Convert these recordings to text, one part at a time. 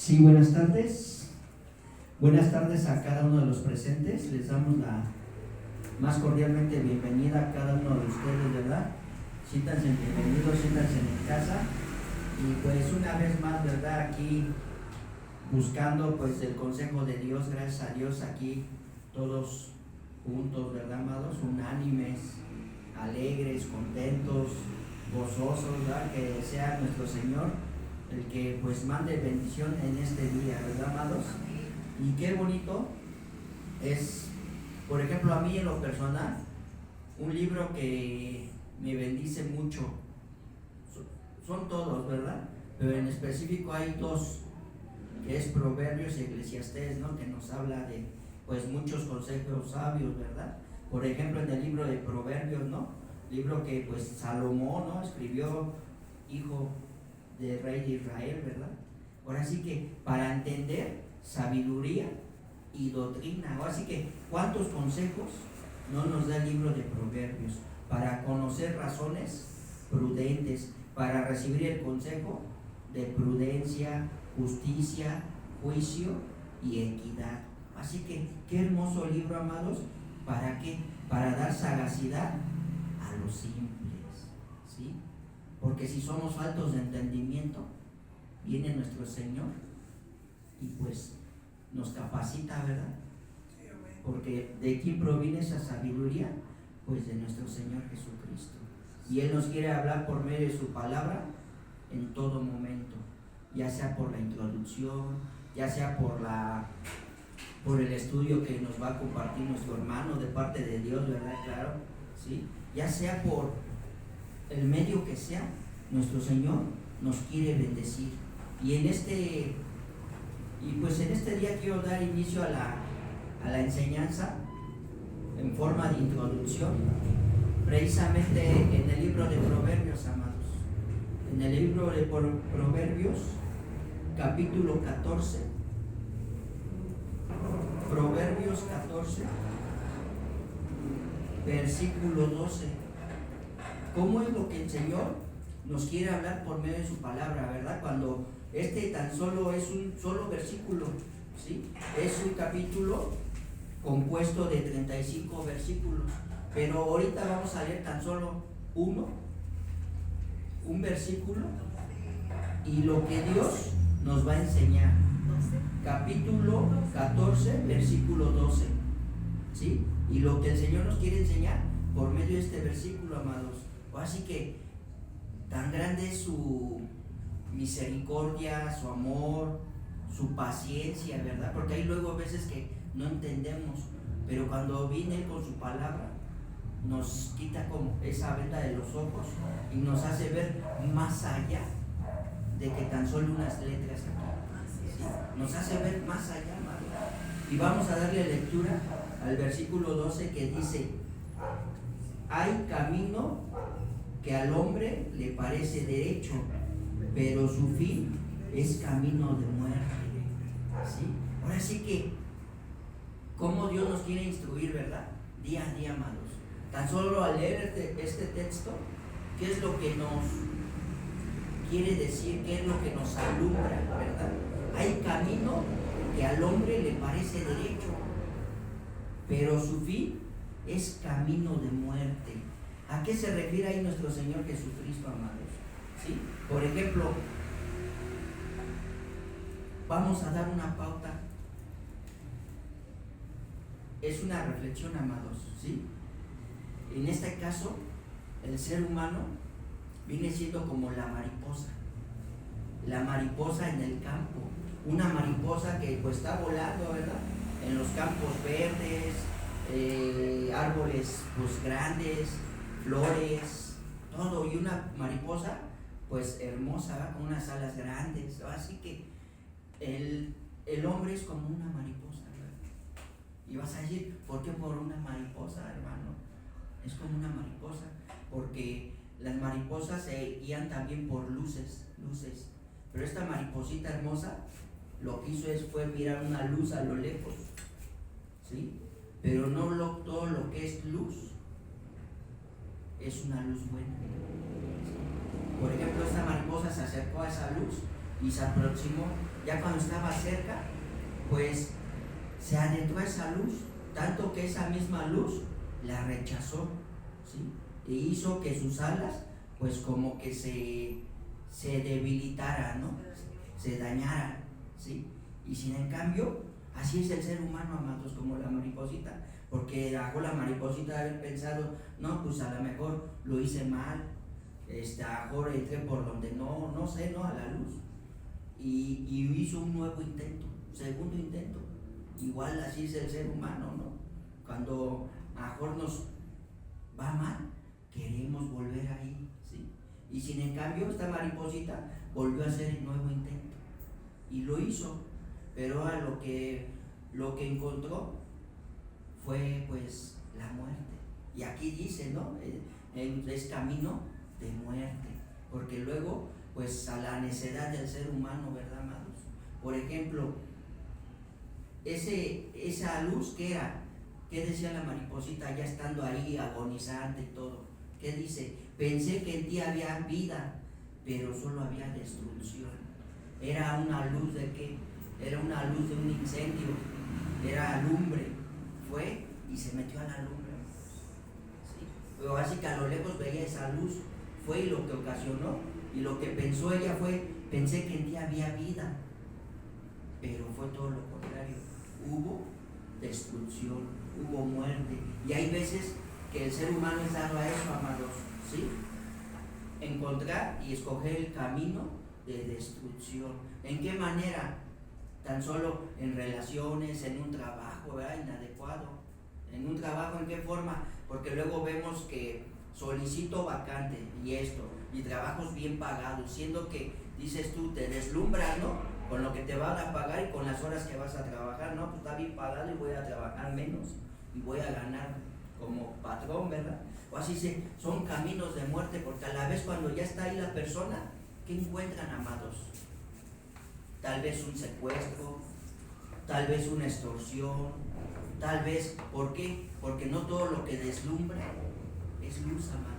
Sí, buenas tardes. Buenas tardes a cada uno de los presentes. Les damos la más cordialmente bienvenida a cada uno de ustedes, ¿verdad? Siéntanse bienvenidos, siéntanse en casa. Y pues una vez más, ¿verdad? Aquí buscando pues el consejo de Dios, gracias a Dios aquí todos juntos, ¿verdad, amados? Unánimes, alegres, contentos, gozosos, ¿verdad? Que sea nuestro Señor el que pues mande bendición en este día, ¿verdad, amados? Y qué bonito es, por ejemplo, a mí en lo personal, un libro que me bendice mucho, son todos, ¿verdad? Pero en específico hay dos, que es Proverbios y Eclesiastés, ¿no? Que nos habla de pues muchos consejos sabios, ¿verdad? Por ejemplo, en el libro de Proverbios, ¿no? Libro que pues Salomón, ¿no? Escribió, hijo del rey de Israel, ¿verdad? Ahora sí que para entender sabiduría y doctrina, ahora sí que cuántos consejos no nos da el libro de Proverbios para conocer razones prudentes, para recibir el consejo de prudencia, justicia, juicio y equidad. Así que qué hermoso libro, amados. ¿Para qué? Para dar sagacidad a los simples, ¿sí? Porque si somos faltos de entendimiento, viene nuestro Señor y pues nos capacita, ¿verdad? Porque ¿de quién proviene esa sabiduría? Pues de nuestro Señor Jesucristo. Y Él nos quiere hablar por medio de su palabra en todo momento, ya sea por la introducción, ya sea por el estudio que nos va a compartir nuestro hermano de parte de Dios, ¿verdad? Claro, ¿sí? Ya sea por el medio que sea, nuestro Señor nos quiere bendecir. Y en este día quiero dar inicio a la enseñanza en forma de introducción, precisamente en el libro de Proverbios, amados. En el libro de Proverbios, capítulo 14. Proverbios 14, versículo 12. ¿Cómo es lo que el Señor nos quiere hablar por medio de su palabra, verdad? Cuando tan solo es un solo versículo, ¿sí? Es un capítulo compuesto de 35 versículos, pero ahorita vamos a leer tan solo un versículo y lo que Dios nos va a enseñar. Capítulo 14, versículo 12, ¿sí? Y lo que el Señor nos quiere enseñar por medio de este versículo, amados. Así que tan grande es su misericordia, su amor, su paciencia, ¿verdad? Porque hay luego veces que no entendemos, pero cuando viene con su palabra nos quita como esa venda de los ojos y nos hace ver más allá de que tan solo unas letras aquí, ¿sí? Nos hace ver más allá, ¿verdad? Y vamos a darle lectura al versículo 12 que dice: hay camino que al hombre le parece derecho, pero su fin es camino de muerte, ¿sí? Ahora sí que cómo Dios nos quiere instruir, ¿verdad? Día a día, amados. Tan solo al leer este texto, ¿qué es lo que nos quiere decir? ¿Qué es lo que nos alumbra, verdad? Hay camino que al hombre le parece derecho, pero su fin es camino de muerte. ¿A qué se refiere ahí nuestro Señor Jesucristo, amados? ¿Sí? Por ejemplo, vamos a dar una pauta. Es una reflexión, amados, ¿sí? En este caso, el ser humano viene siendo como la mariposa en el campo. Una mariposa que pues está volando, ¿verdad? En los campos verdes, árboles pues grandes, flores, todo, y una mariposa pues hermosa, ¿verdad? Con unas alas grandes. Así que el hombre es como una mariposa, ¿verdad? Y vas a decir, ¿por qué por una mariposa, hermano? Es como una mariposa porque las mariposas se guían también por luces, pero esta mariposita hermosa lo que hizo fue mirar una luz a lo lejos, ¿sí? Pero no todo lo que es luz es una luz buena. Por ejemplo, esta mariposa se acercó a esa luz y se aproximó Ya cuando estaba cerca, pues se adentró esa luz, tanto que esa misma luz la rechazó, ¿sí? E hizo que sus alas, pues como que se debilitaran, ¿no? Se dañaran, ¿sí? Y sin en cambio, así es el ser humano, amados, como la mariposita, porque la mariposita haber pensado, no, pues a lo mejor lo hice mal, a lo mejor entré por donde no sé, ¿no? A la luz, y hizo un nuevo intento, segundo intento. Igual así es el ser humano, ¿no? Cuando a lo mejor nos va mal, queremos volver ahí, ¿sí? Y sin en cambio, esta mariposita volvió a hacer el nuevo intento y lo hizo, pero a lo que encontró fue pues la muerte. Y aquí dice, ¿no? Es camino de muerte, porque luego pues a la necedad del ser humano, ¿verdad, amados? Por ejemplo, esa luz, ¿qué era? ¿Qué decía la mariposita ya estando ahí agonizante y todo? ¿Qué dice? Pensé que en ti había vida, pero solo había destrucción. Era una luz de qué? Era una luz de un incendio, era lumbre. Fue y se metió a la lumbre, ¿sí? Pero así que a lo lejos veía esa luz, fue y lo que ocasionó, y lo que pensó ella fue, pensé que en ti había vida, pero fue todo lo contrario. Hubo destrucción, hubo muerte. Y hay veces que el ser humano es dado a eso, amados, ¿sí? Encontrar y escoger el camino de destrucción. ¿En qué manera? Tan solo en relaciones, en un trabajo, ¿verdad? Inadecuado. En un trabajo, ¿en qué forma? Porque luego vemos que solicito vacante y esto, y trabajos bien pagados, siendo que dices tú, te deslumbras, ¿no? Con lo que te van a pagar y con las horas que vas a trabajar, ¿no? Pues está bien pagado y voy a trabajar menos y voy a ganar como patrón, ¿verdad? O así son caminos de muerte, porque a la vez cuando ya está ahí la persona, ¿qué encuentran, amados? Tal vez un secuestro, tal vez una extorsión, tal vez, ¿por qué? Porque no todo lo que deslumbra es luz, amados.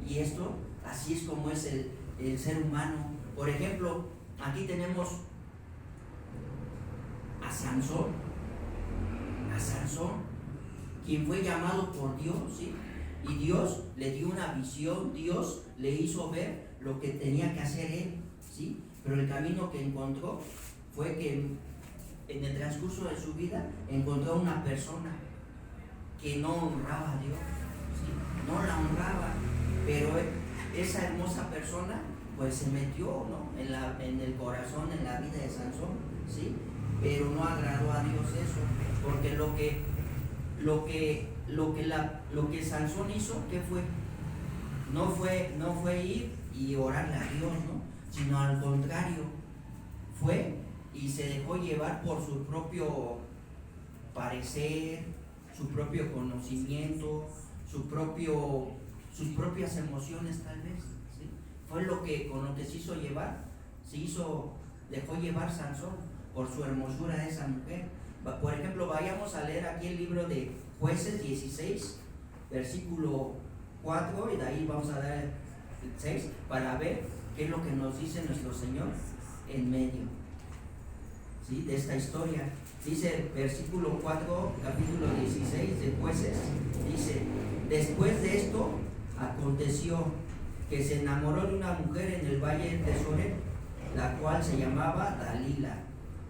Y esto, así es como es el ser humano. Por ejemplo, aquí tenemos a Sansón, quien fue llamado por Dios, ¿sí? Y Dios le dio una visión, Dios le hizo ver lo que tenía que hacer él, ¿sí? Pero el camino que encontró fue que en el transcurso de su vida encontró una persona que no honraba a Dios, ¿sí? No la honraba, pero esa hermosa persona pues se metió, ¿no? en el corazón, en la vida de Sansón, ¿sí? Pero no agradó a Dios eso, porque lo que Sansón hizo, ¿qué fue? No fue ir y orarle a Dios, ¿no? Sino al contrario, fue y se dejó llevar por su propio parecer, su propio conocimiento, sus propias emociones tal vez, ¿sí? Fue con lo que se hizo llevar, dejó llevar Sansón por su hermosura de esa mujer. Por ejemplo, vayamos a leer aquí el libro de Jueces 16, versículo 4, y de ahí vamos a dar el 6 para ver qué es lo que nos dice nuestro Señor en medio, ¿sí? De esta historia. Dice versículo 4, capítulo 16 de Jueces, dice: después de esto aconteció que se enamoró de una mujer en el valle de Sorek, la cual se llamaba Dalila.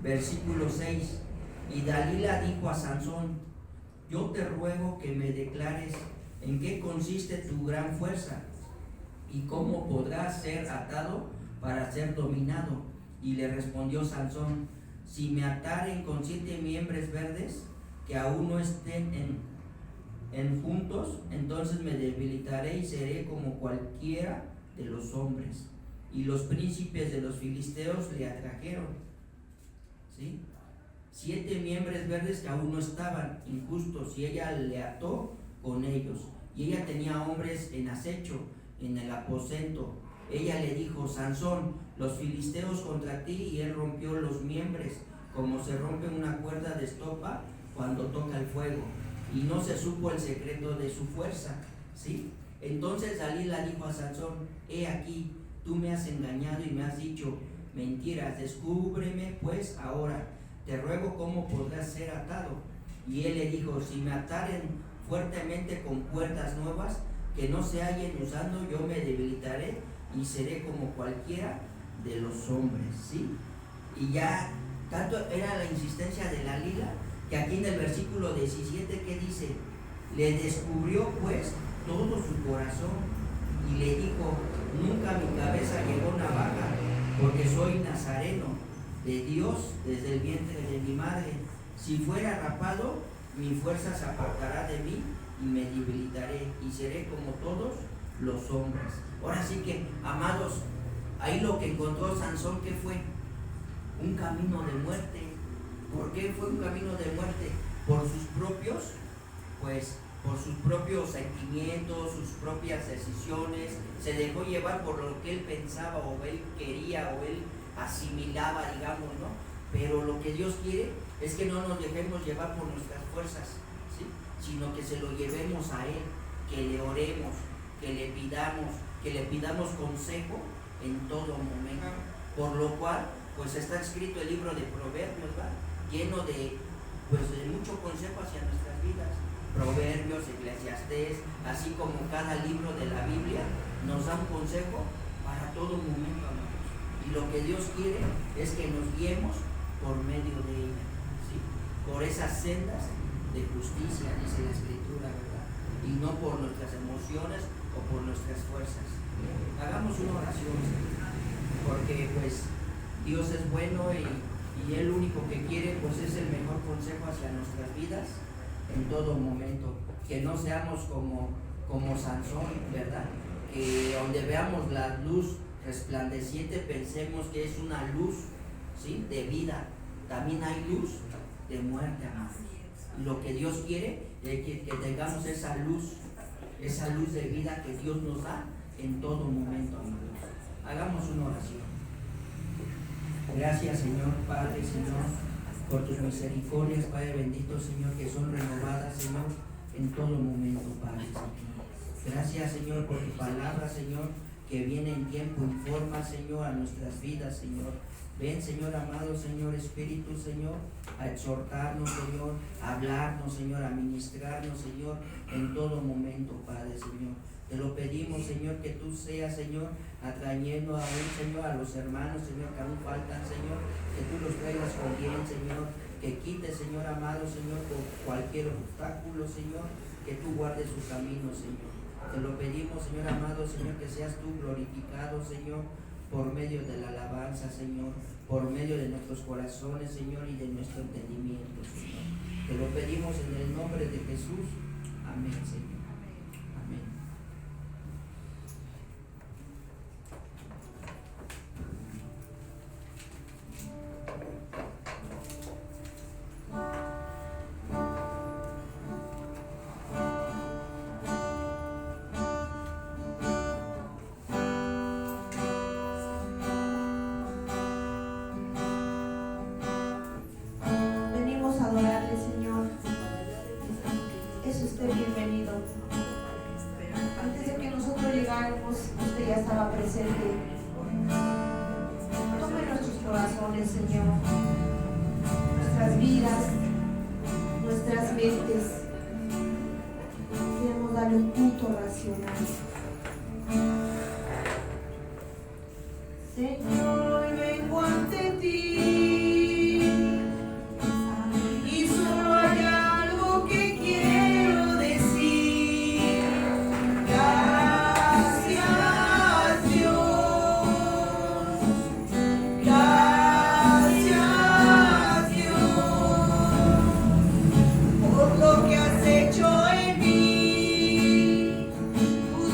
Versículo 6: y Dalila dijo a Sansón: yo te ruego que me declares en qué consiste tu gran fuerza y cómo podrás ser atado para ser dominado. Y le respondió Sansón: si me ataren con 7 miembros verdes que aún no estén en juntos, entonces me debilitaré y seré como cualquiera de los hombres. Y los príncipes de los filisteos le atrajeron, ¿sí? 7 miembros verdes que aún no estaban injustos, y ella le ató con ellos. Y ella tenía hombres en acecho en el aposento. Ella le dijo: Sansón, los filisteos contra ti. Y él rompió los miembros como se rompe una cuerda de estopa cuando toca el fuego, y no se supo el secreto de su fuerza, ¿sí? Entonces Dalila dijo a Sansón: he aquí, tú me has engañado y me has dicho mentiras. Descúbreme pues ahora, te ruego, cómo podrás ser atado. Y él le dijo: si me ataren fuertemente con cuerdas nuevas que no se hallen usando, yo me debilitaré y seré como cualquiera de los hombres, ¿sí? Y ya tanto era la insistencia de Dalila, que aquí en el versículo 17, ¿qué dice? Le descubrió pues todo su corazón y le dijo: nunca a mi cabeza llegó navaja, porque soy nazareno de Dios desde el vientre de mi madre. Si fuera rapado, mi fuerza se apartará de mí y me debilitaré y seré como todos los hombres. Ahora sí que, amados, ahí lo que encontró Sansón, ¿qué fue? Un camino de muerte. ¿Por qué fue un camino de muerte? Por sus propios sentimientos, sus propias decisiones. Se dejó llevar por lo que él pensaba o él quería o él asimilaba, digamos, ¿no? Pero lo que Dios quiere es que no nos dejemos llevar por nuestras fuerzas, ¿sí? Sino que se lo llevemos a Él, que le oremos, que le pidamos consejo en todo momento. Por lo cual, pues está escrito el libro de Proverbios, ¿verdad? Lleno de mucho consejo hacia nuestras vidas. Proverbios, Eclesiastés, así como cada libro de la Biblia nos da un consejo para todo momento, amados. Y lo que Dios quiere es que nos guiemos por medio de ella, ¿sí? Por esas sendas de justicia, dice la Escritura, ¿verdad? Y no por nuestras emociones o por nuestras fuerzas. Hagamos una oración, porque pues Dios es bueno y Él único que quiere pues es el mejor consejo hacia nuestras vidas en todo momento. Que no seamos como Sansón, ¿verdad? Que donde veamos la luz resplandeciente pensemos que es una luz, ¿sí?, de vida. También hay luz de muerte, amados. Y lo que Dios quiere es que tengamos esa luz de vida que Dios nos da en todo momento, amados. Hagamos una oración. Gracias, Señor, Padre, Señor, por tus misericordias, Padre bendito, Señor, que son renovadas, Señor, en todo momento, Padre, Señor. Gracias, Señor, por tu palabra, Señor, que viene en tiempo y forma, Señor, a nuestras vidas, Señor. Ven, Señor amado, Señor Espíritu, Señor, a exhortarnos, Señor, a hablarnos, Señor, a ministrarnos, Señor, en todo momento, Padre, Señor. Te lo pedimos, Señor, que tú seas, Señor, atrayendo aún, Señor, a los hermanos, Señor, que aún faltan, Señor, que tú los traigas con bien, Señor, que quites, Señor amado, Señor, por cualquier obstáculo, Señor, que tú guardes sus caminos, Señor. Te lo pedimos, Señor amado, Señor, que seas tú glorificado, Señor, por medio de la alabanza, Señor, por medio de nuestros corazones, Señor, y de nuestro entendimiento, Señor. Te lo pedimos en el nombre de Jesús. Amén, Señor. Amén. Usted ya estaba presente. Tome nuestros corazones, Señor, nuestras vidas, nuestras mentes. Queremos darle un culto racional. Señor, hoy vengo ante ti.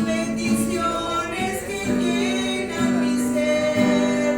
Bendiciones que llenan mi ser.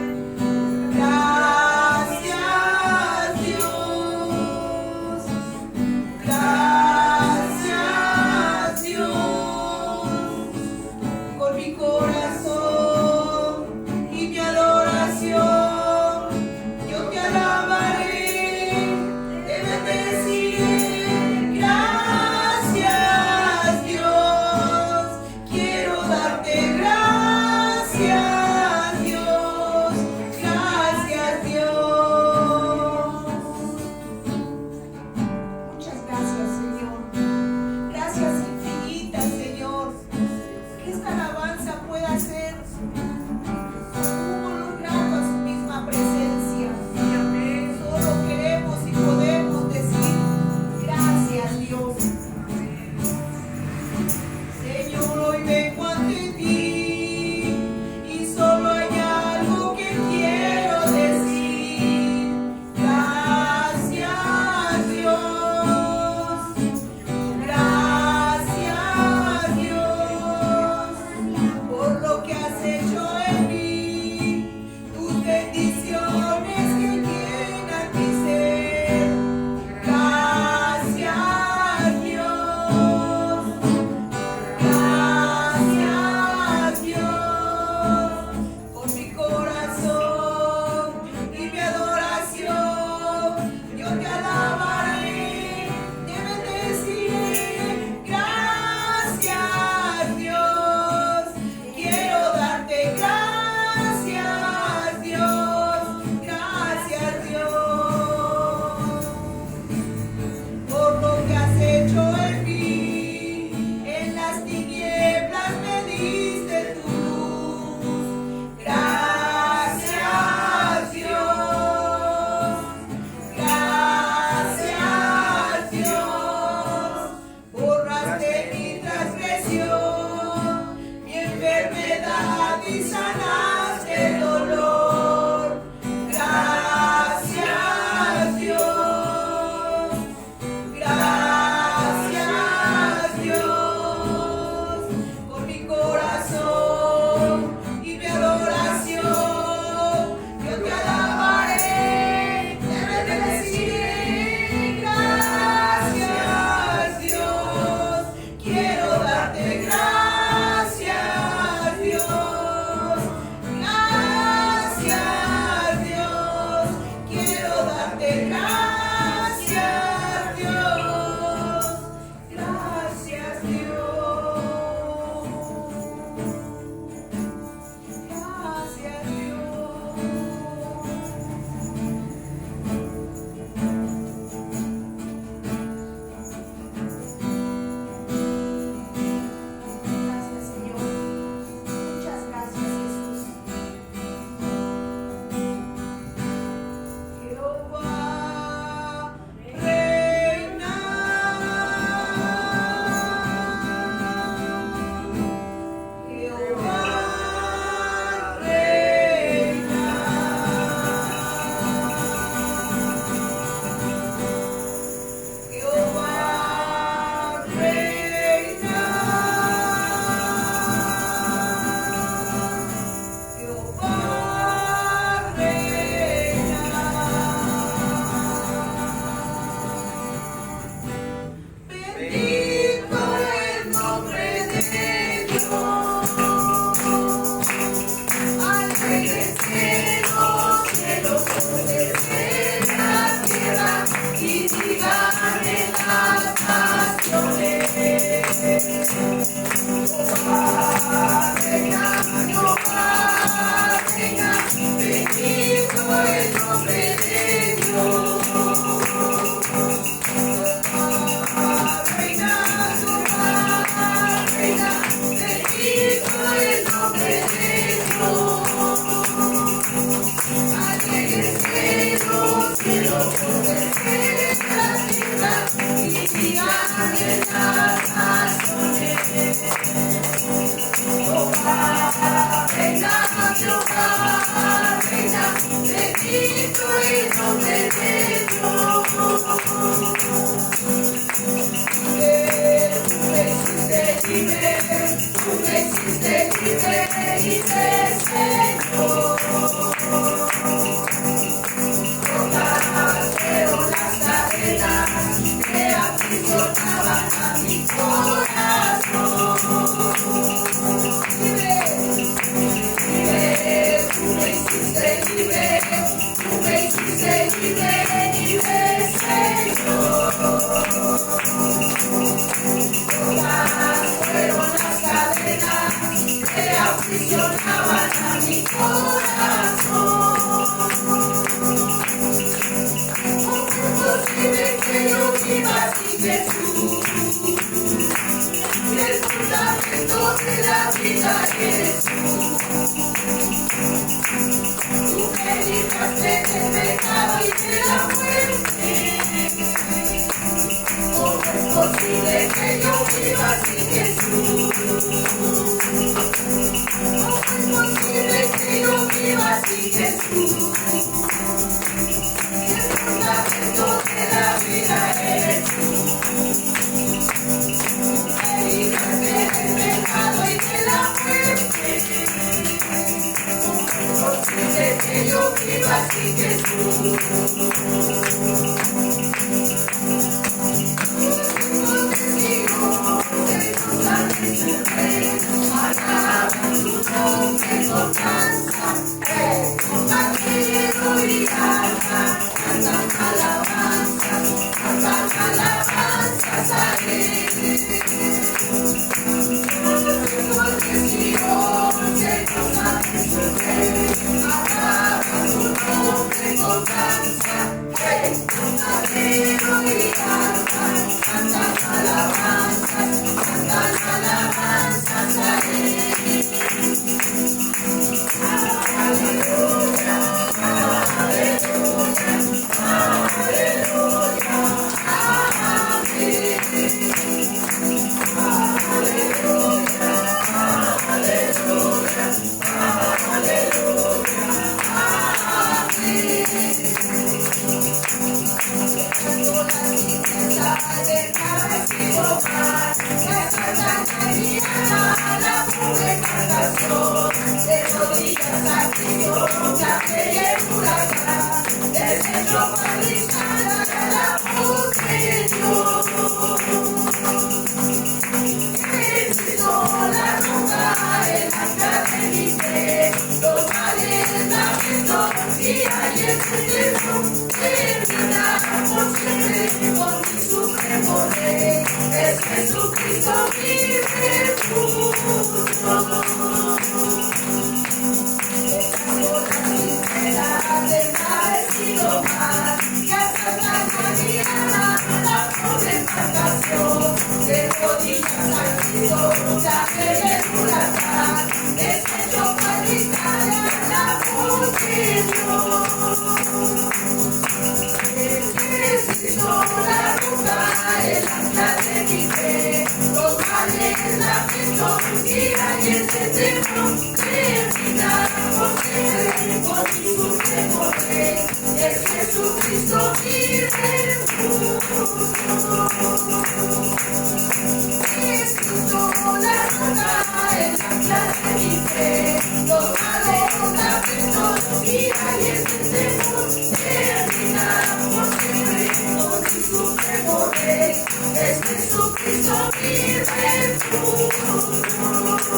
Jesucristo vive en tu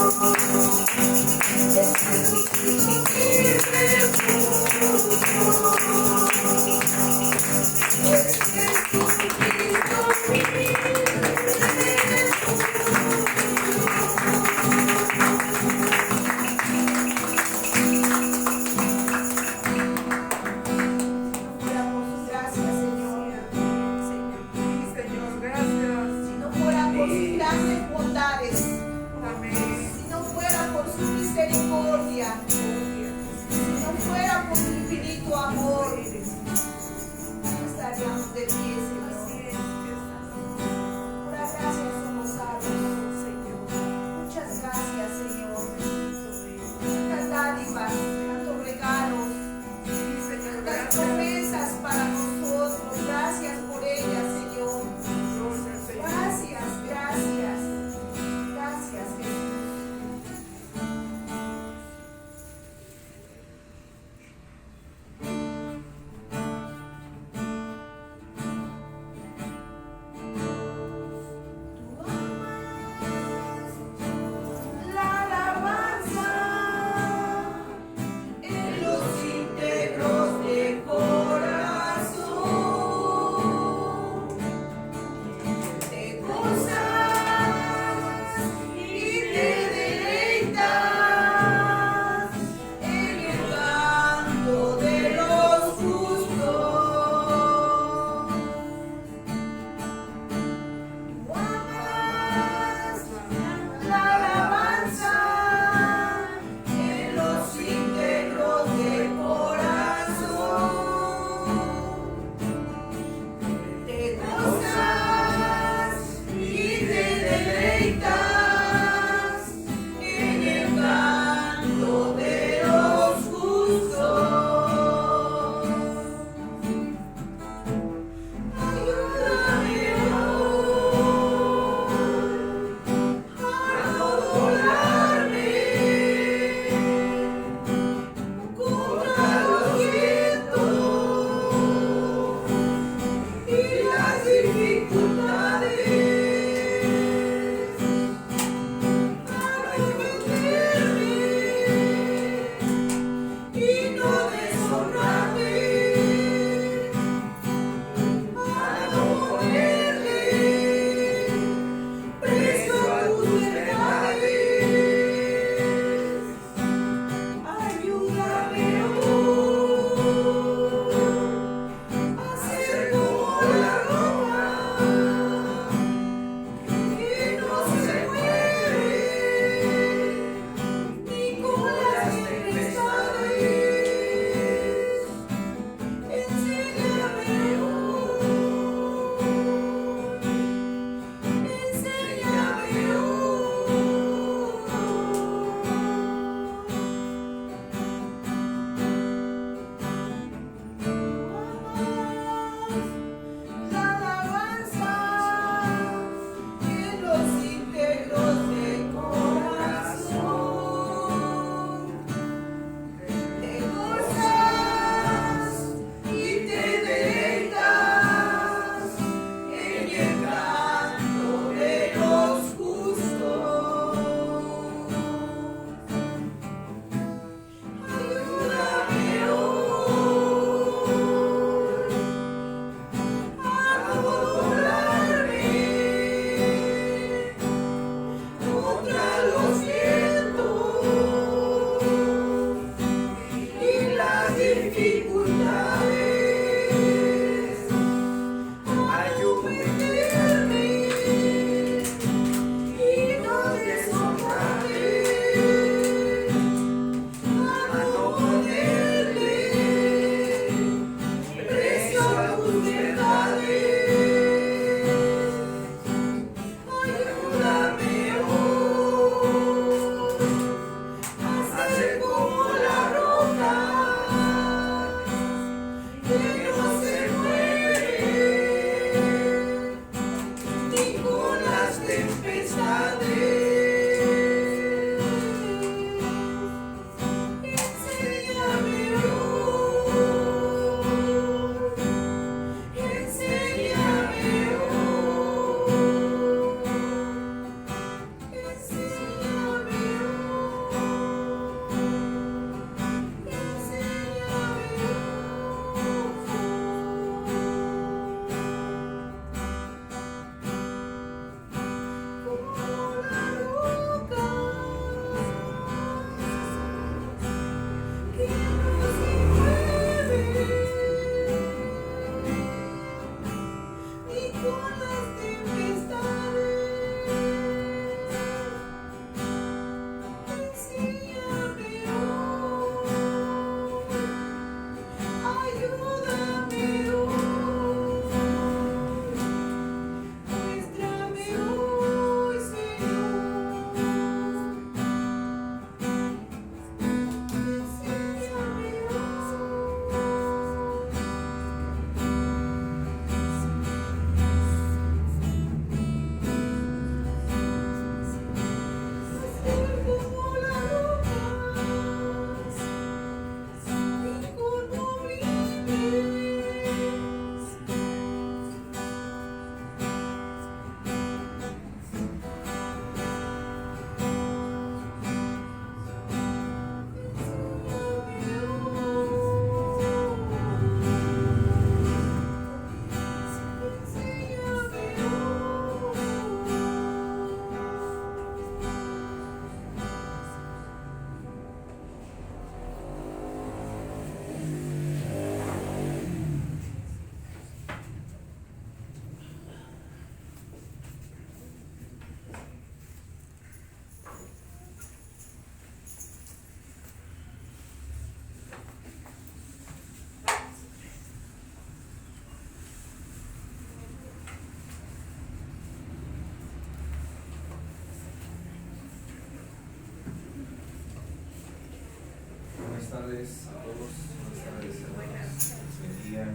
tardes a todos, buenas tardes hermanos, buen día.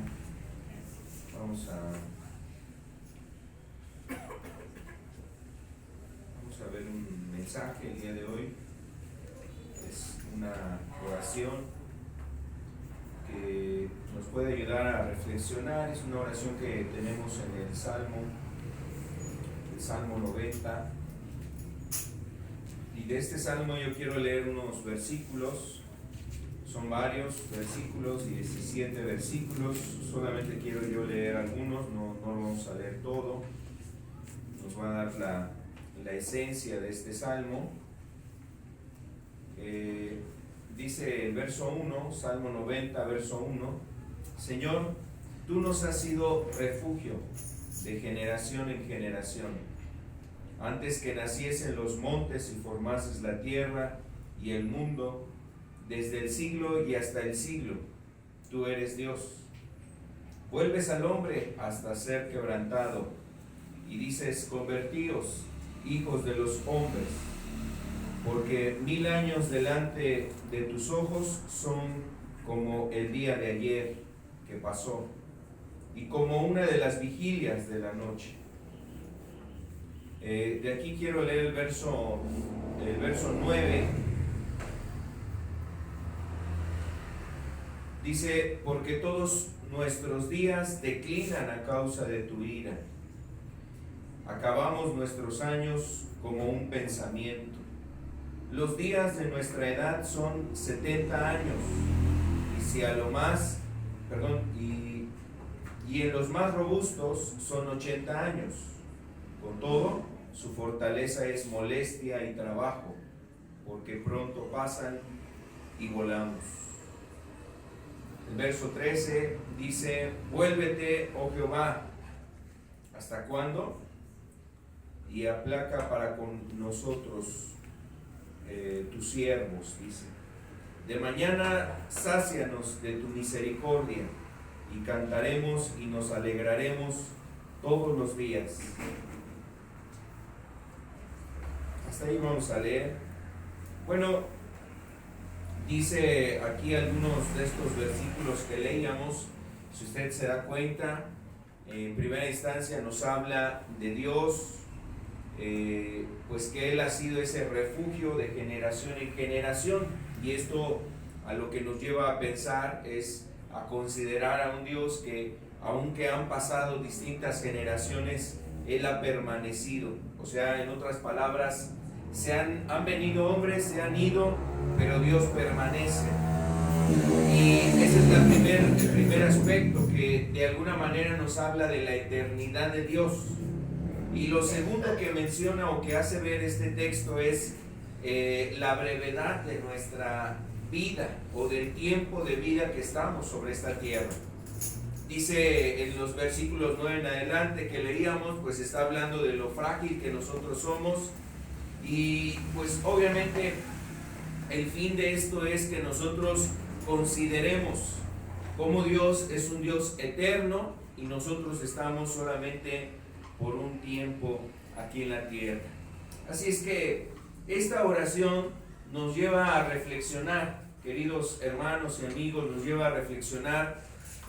Vamos a ver un mensaje el día de hoy. Es una oración que nos puede ayudar a reflexionar. Es una oración que tenemos en el Salmo 90. Y de este salmo yo quiero leer unos versículos. Son varios versículos, 17 versículos. Solamente quiero yo leer algunos, no lo vamos a leer todo. Nos va a dar la esencia de este salmo. Dice el verso 1, Salmo 90, verso 1: Señor, tú nos has sido refugio de generación en generación. Antes que naciesen los montes y formases la tierra y el mundo, desde el siglo y hasta el siglo, tú eres Dios. Vuelves al hombre hasta ser quebrantado, y dices: convertíos, hijos de los hombres, porque 1000 años delante de tus ojos son como el día de ayer que pasó, y como una de las vigilias de la noche. De aquí quiero leer el verso 9. Dice: porque todos nuestros días declinan a causa de tu ira. Acabamos nuestros años como un pensamiento. Los días de nuestra edad son 70 años, y si a lo más, y en los más robustos son 80 años. Con todo, su fortaleza es molestia y trabajo, porque pronto pasan y volamos. El verso 13 dice: vuélvete, oh Jehová, ¿hasta cuándo? Y aplaca para con nosotros tus siervos, dice. De mañana sácianos de tu misericordia, y cantaremos y nos alegraremos todos los días. Hasta ahí vamos a leer. Bueno, dice aquí algunos de estos versículos que leíamos. Si usted se da cuenta, en primera instancia nos habla de Dios, pues que Él ha sido ese refugio de generación en generación, y esto a lo que nos lleva a pensar es a considerar a un Dios que, aunque han pasado distintas generaciones, Él ha permanecido. O sea, en otras palabras, han venido hombres, se han ido, pero Dios permanece. Y ese es el primer aspecto, que de alguna manera nos habla de la eternidad de Dios. Y lo segundo que menciona o que hace ver este texto es la brevedad de nuestra vida, o del tiempo de vida que estamos sobre esta tierra. Dice en los versículos 9 en adelante que leíamos, pues está hablando de lo frágil que nosotros somos. Y pues obviamente el fin de esto es que nosotros consideremos cómo Dios es un Dios eterno y nosotros estamos solamente por un tiempo aquí en la tierra. Así es que esta oración nos lleva a reflexionar, queridos hermanos y amigos, nos lleva a reflexionar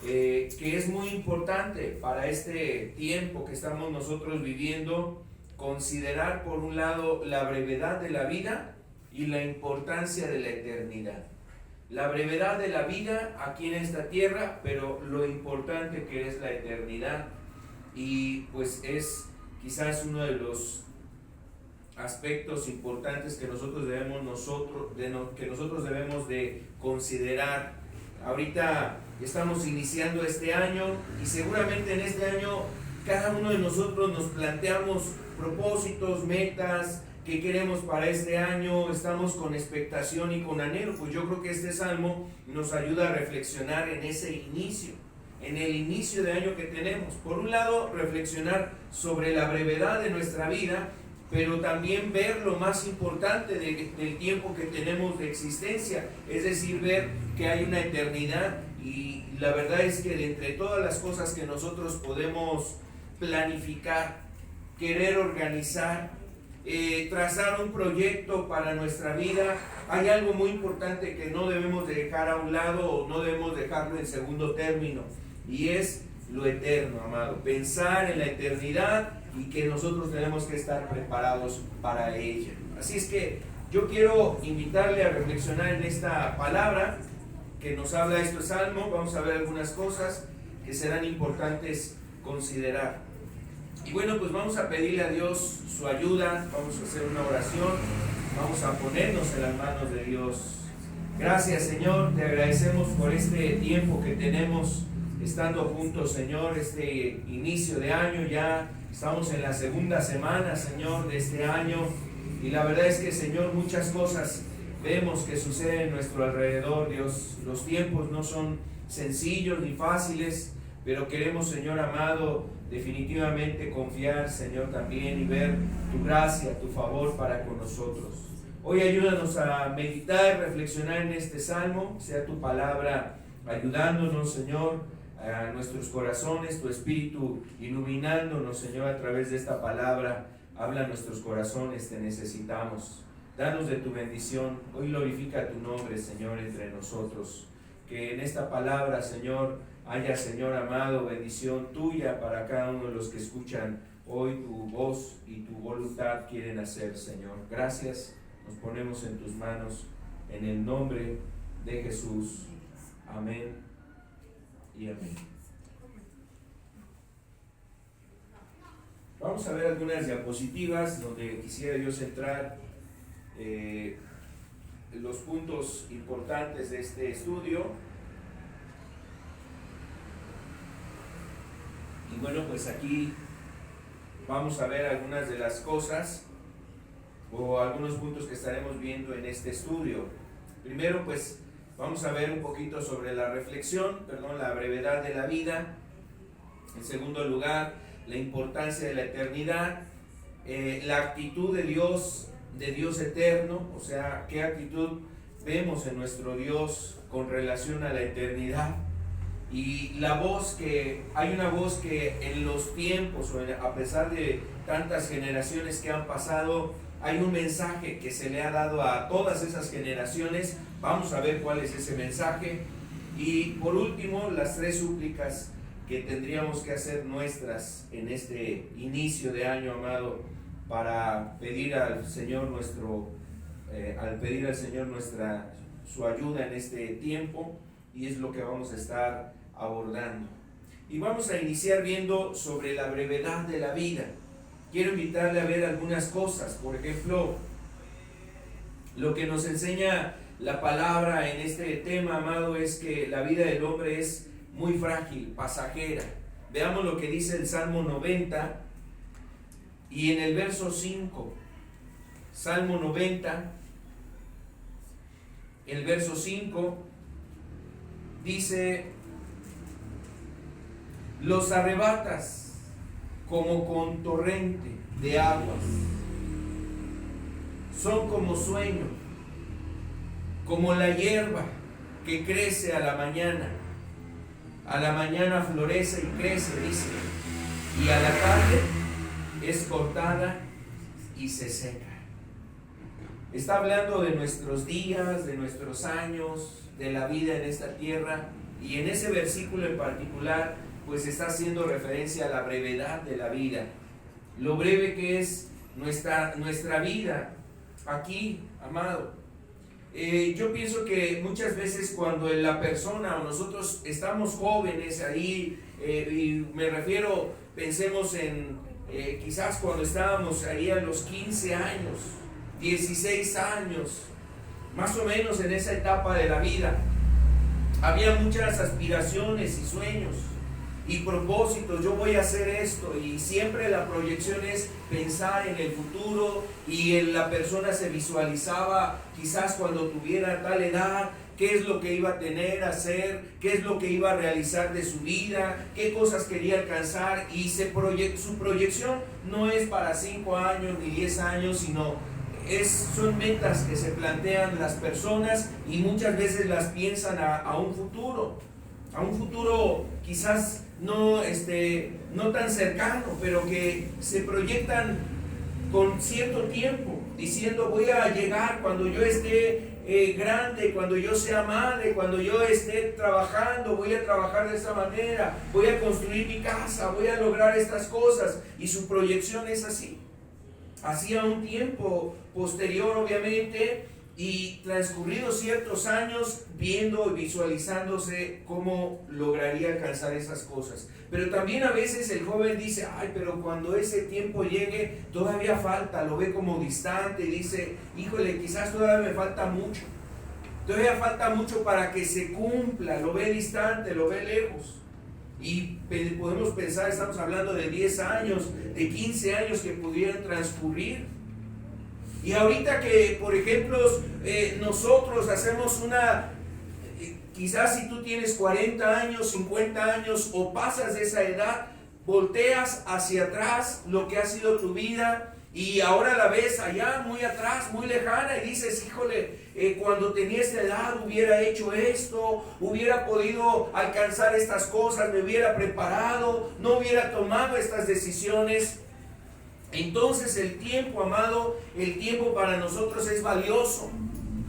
que es muy importante para este tiempo que estamos nosotros viviendo considerar, por un lado, la brevedad de la vida y la importancia de la eternidad. La brevedad de la vida aquí en esta tierra, pero lo importante que es la eternidad. Y pues es quizás uno de los aspectos importantes que nosotros debemos de considerar. Ahorita estamos iniciando este año, y seguramente en este año cada uno de nosotros nos planteamos propósitos, metas que queremos para este año, estamos con expectación y con anhelo. Pues yo creo que este salmo nos ayuda a reflexionar en ese inicio, en el inicio de año que tenemos. Por un lado, reflexionar sobre la brevedad de nuestra vida, pero también ver lo más importante del tiempo que tenemos de existencia, es decir, ver que hay una eternidad. Y la verdad es que de entre todas las cosas que nosotros podemos planificar, querer organizar, trazar un proyecto para nuestra vida, hay algo muy importante que no debemos de dejar a un lado o no debemos dejarlo en segundo término, y es lo eterno, amado. Pensar en la eternidad y que nosotros tenemos que estar preparados para ella. Así es que yo quiero invitarle a reflexionar en esta palabra que nos habla este salmo. Vamos a ver algunas cosas que serán importantes considerar. Y bueno, pues vamos a pedirle a Dios su ayuda, vamos a hacer una oración, vamos a ponernos en las manos de Dios. Gracias, Señor, te agradecemos por este tiempo que tenemos estando juntos, Señor, este inicio de año. Ya estamos en la segunda semana, Señor, de este año, y la verdad es que, Señor, muchas cosas vemos que suceden en nuestro alrededor, Dios. Los tiempos no son sencillos ni fáciles, pero queremos, Señor amado, definitivamente confiar, Señor, también, y ver tu gracia, tu favor para con nosotros. Hoy ayúdanos a meditar, reflexionar en este salmo, sea tu palabra ayudándonos, Señor, a nuestros corazones, tu espíritu iluminándonos, Señor, a través de esta palabra. Habla a nuestros corazones, te necesitamos. Danos de tu bendición. Hoy glorifica tu nombre, Señor, entre nosotros. Que en esta palabra, Señor, haya, Señor amado, bendición tuya para cada uno de los que escuchan hoy tu voz y tu voluntad quieren hacer, Señor. Gracias, nos ponemos en tus manos, en el nombre de Jesús. Amén y amén. Vamos a ver algunas diapositivas donde quisiera yo centrar los puntos importantes de este estudio. Y bueno, pues aquí vamos a ver algunas de las cosas o algunos puntos que estaremos viendo en este estudio. Primero, pues vamos a ver un poquito sobre la la brevedad de la vida. En segundo lugar, la importancia de la eternidad, la actitud de Dios eterno, o sea, qué actitud vemos en nuestro Dios con relación a la eternidad. Y hay una voz que en los tiempos, a pesar de tantas generaciones que han pasado, hay un mensaje que se le ha dado a todas esas generaciones. Vamos a ver cuál es ese mensaje. Y por último, las 3 súplicas que tendríamos que hacer nuestras en este inicio de año, amado, para pedir al Señor su ayuda en este tiempo, y es lo que vamos a estar abordando. Y vamos a iniciar viendo sobre la brevedad de la vida. Quiero invitarle a ver algunas cosas. Por ejemplo, lo que nos enseña la palabra en este tema, amado, es que la vida del hombre es muy frágil, pasajera. Veamos lo que dice el Salmo 90 y en el verso 5. Salmo 90, el verso 5 dice: los arrebatas como con torrente de aguas, son como sueño, como la hierba que crece a la mañana florece y crece, dice, y a la tarde es cortada y se seca. Está hablando de nuestros días, de nuestros años, de la vida en esta tierra, y en ese versículo en particular pues está haciendo referencia a la brevedad de la vida, lo breve que es nuestra vida aquí, amado. Yo pienso que muchas veces cuando la persona o nosotros estamos jóvenes ahí, y me refiero, pensemos en quizás cuando estábamos ahí a los 15 años, 16 años, más o menos en esa etapa de la vida, había muchas aspiraciones y sueños y propósitos. Yo voy a hacer esto, y siempre la proyección es pensar en el futuro, y la persona se visualizaba quizás cuando tuviera tal edad, qué es lo que iba a tener, hacer, qué es lo que iba a realizar de su vida, qué cosas quería alcanzar, y su proyección no es para 5 años ni 10 años, sino son metas que se plantean las personas, y muchas veces las piensan a un futuro quizás no tan cercano, pero que se proyectan con cierto tiempo, diciendo voy a llegar cuando yo esté grande, cuando yo sea madre, cuando yo esté trabajando, voy a trabajar de esta manera, voy a construir mi casa, voy a lograr estas cosas, y su proyección es así. Hacía un tiempo posterior, obviamente, y transcurridos ciertos años, viendo y visualizándose cómo lograría alcanzar esas cosas. Pero también a veces el joven dice, ay, pero cuando ese tiempo llegue, todavía falta, lo ve como distante, y dice, híjole, quizás todavía me falta mucho. Todavía falta mucho para que se cumpla, lo ve distante, lo ve lejos. Y podemos pensar, estamos hablando de 10 años, de 15 años que pudieran transcurrir. Y ahorita que, por ejemplo, nosotros hacemos quizás si tú tienes 40 años, 50 años o pasas de esa edad, volteas hacia atrás lo que ha sido tu vida y ahora la ves allá, muy atrás, muy lejana, y dices, híjole, cuando tenía esta edad hubiera hecho esto, hubiera podido alcanzar estas cosas, me hubiera preparado, no hubiera tomado estas decisiones. Entonces el tiempo, amado, el tiempo para nosotros es valioso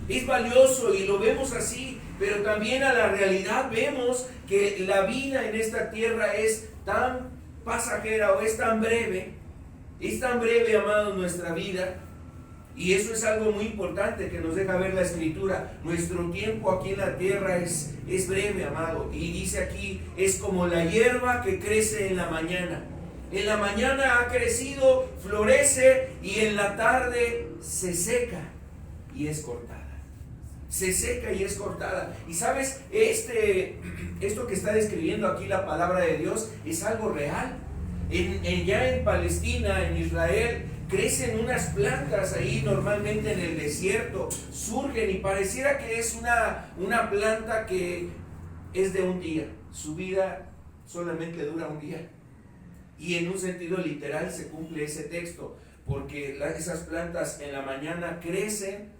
y lo vemos así, pero también a la realidad vemos que la vida en esta tierra es tan pasajera o es tan breve, amado, nuestra vida. Y eso es algo muy importante que nos deja ver la Escritura. Nuestro tiempo aquí en la tierra es breve, amado, y dice aquí, es como la hierba que crece en la mañana. En la mañana ha crecido, florece, y en la tarde se seca y es cortada. Se seca y es cortada. Y sabes, esto que está describiendo aquí la palabra de Dios es algo real. Ya en Palestina, en Israel, crecen unas plantas ahí normalmente en el desierto, surgen y pareciera que es una planta que es de un día. Su vida solamente dura un día. Y en un sentido literal se cumple ese texto, porque esas plantas en la mañana crecen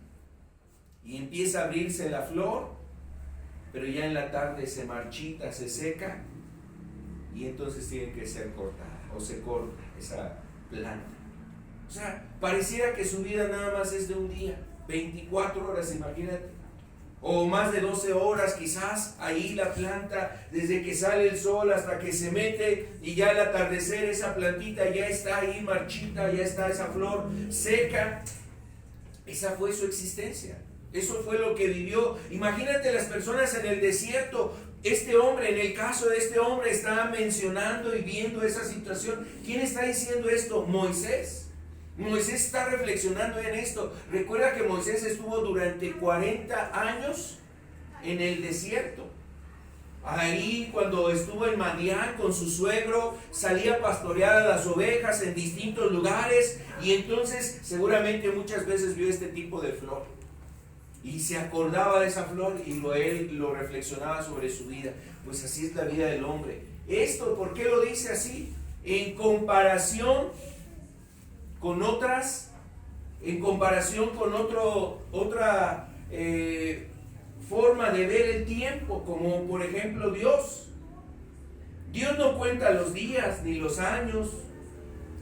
y empieza a abrirse la flor, pero ya en la tarde se marchita, se seca, y entonces tiene que ser cortada, o se corta esa planta. O sea, pareciera que su vida nada más es de un día, 24 horas, imagínate. O más de 12 horas quizás, ahí la planta, desde que sale el sol hasta que se mete, y ya al atardecer esa plantita ya está ahí marchita, ya está esa flor seca. Esa fue su existencia, eso fue lo que vivió. Imagínate las personas en el desierto. Este hombre, en el caso de este hombre, está mencionando y viendo esa situación. ¿Quién está diciendo esto? Moisés. Moisés está reflexionando en esto. Recuerda que Moisés estuvo durante 40 años en el desierto. Ahí cuando estuvo en Madián con su suegro, salía a pastorear a las ovejas en distintos lugares, y entonces seguramente muchas veces vio este tipo de flor y se acordaba de esa flor y él lo reflexionaba sobre su vida. Pues así es la vida del hombre. Esto, ¿por qué lo dice así? En comparación con otras, otra forma de ver el tiempo, como por ejemplo Dios. Dios no cuenta los días ni los años.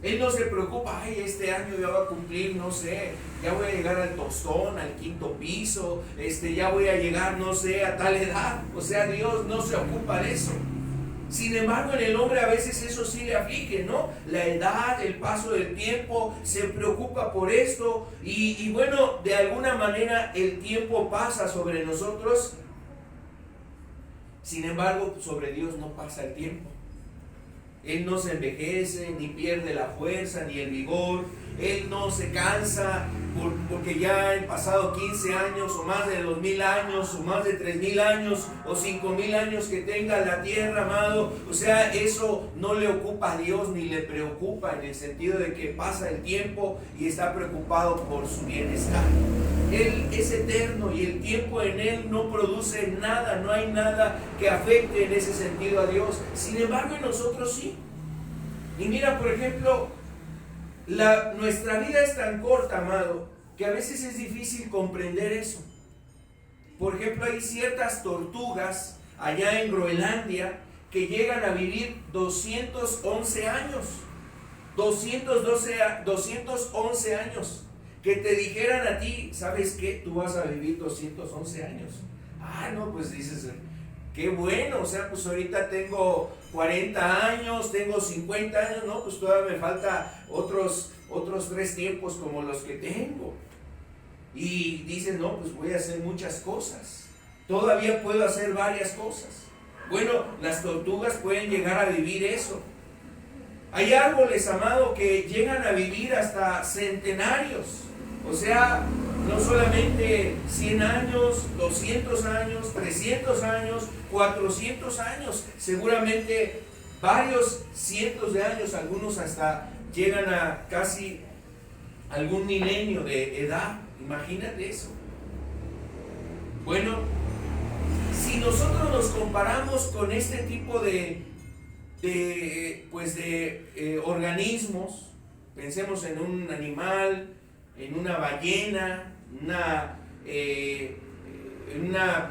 Él no se preocupa, ay, este año ya va a cumplir, no sé, ya voy a llegar al tostón, al 5º piso, ya voy a llegar, no sé, a tal edad. O sea, Dios no se ocupa de eso. Sin embargo, en el hombre a veces eso sí le aflige, ¿no? La edad, el paso del tiempo, se preocupa por esto, y bueno, de alguna manera el tiempo pasa sobre nosotros. Sin embargo, sobre Dios no pasa el tiempo. Él no se envejece, ni pierde la fuerza, ni el vigor. Él no se cansa porque ya han pasado 15 años, o más de 2000 años, o más de 3000 años, o 5000 años que tenga la tierra, amado. O sea, eso no le ocupa a Dios, ni le preocupa, en el sentido de que pasa el tiempo y está preocupado por su bienestar. Él es eterno y el tiempo en Él no produce nada, no hay nada que afecte en ese sentido a Dios. Sin embargo, en nosotros sí. Y mira, por ejemplo, nuestra vida es tan corta, amado, que a veces es difícil comprender eso. Por ejemplo, hay ciertas tortugas allá en Groenlandia que llegan a vivir 211 años. 211 años. Que te dijeran a ti, ¿sabes qué? Tú vas a vivir 211 años. Ah, no, pues dices, qué bueno, o sea, pues ahorita tengo 40 años, tengo 50 años, no, pues todavía me falta otros 3 tiempos como los que tengo. Y dices, no, pues voy a hacer muchas cosas. Todavía puedo hacer varias cosas. Bueno, las tortugas pueden llegar a vivir eso. Hay árboles, amado, que llegan a vivir hasta centenarios. O sea, no solamente 100 años, 200 años, 300 años, 400 años. Seguramente varios cientos de años, algunos hasta llegan a casi algún milenio de edad. Imagínate eso. Bueno, si nosotros nos comparamos con este tipo de organismos, pensemos en un animal, en una ballena,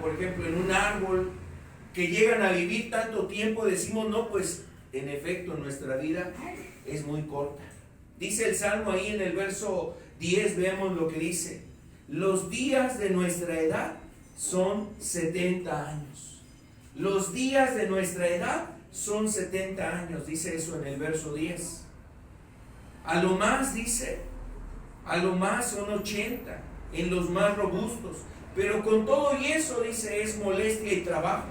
por ejemplo, en un árbol, que llegan a vivir tanto tiempo, decimos, no, pues en efecto nuestra vida es muy corta. Dice el Salmo ahí en el verso 10, veamos lo que dice: los días de nuestra edad son 70 años. Los días de nuestra edad son 70 años, dice eso en el verso 10. A lo más, dice, a lo más son 80, en los más robustos. Pero con todo y eso, dice, es molestia y trabajo.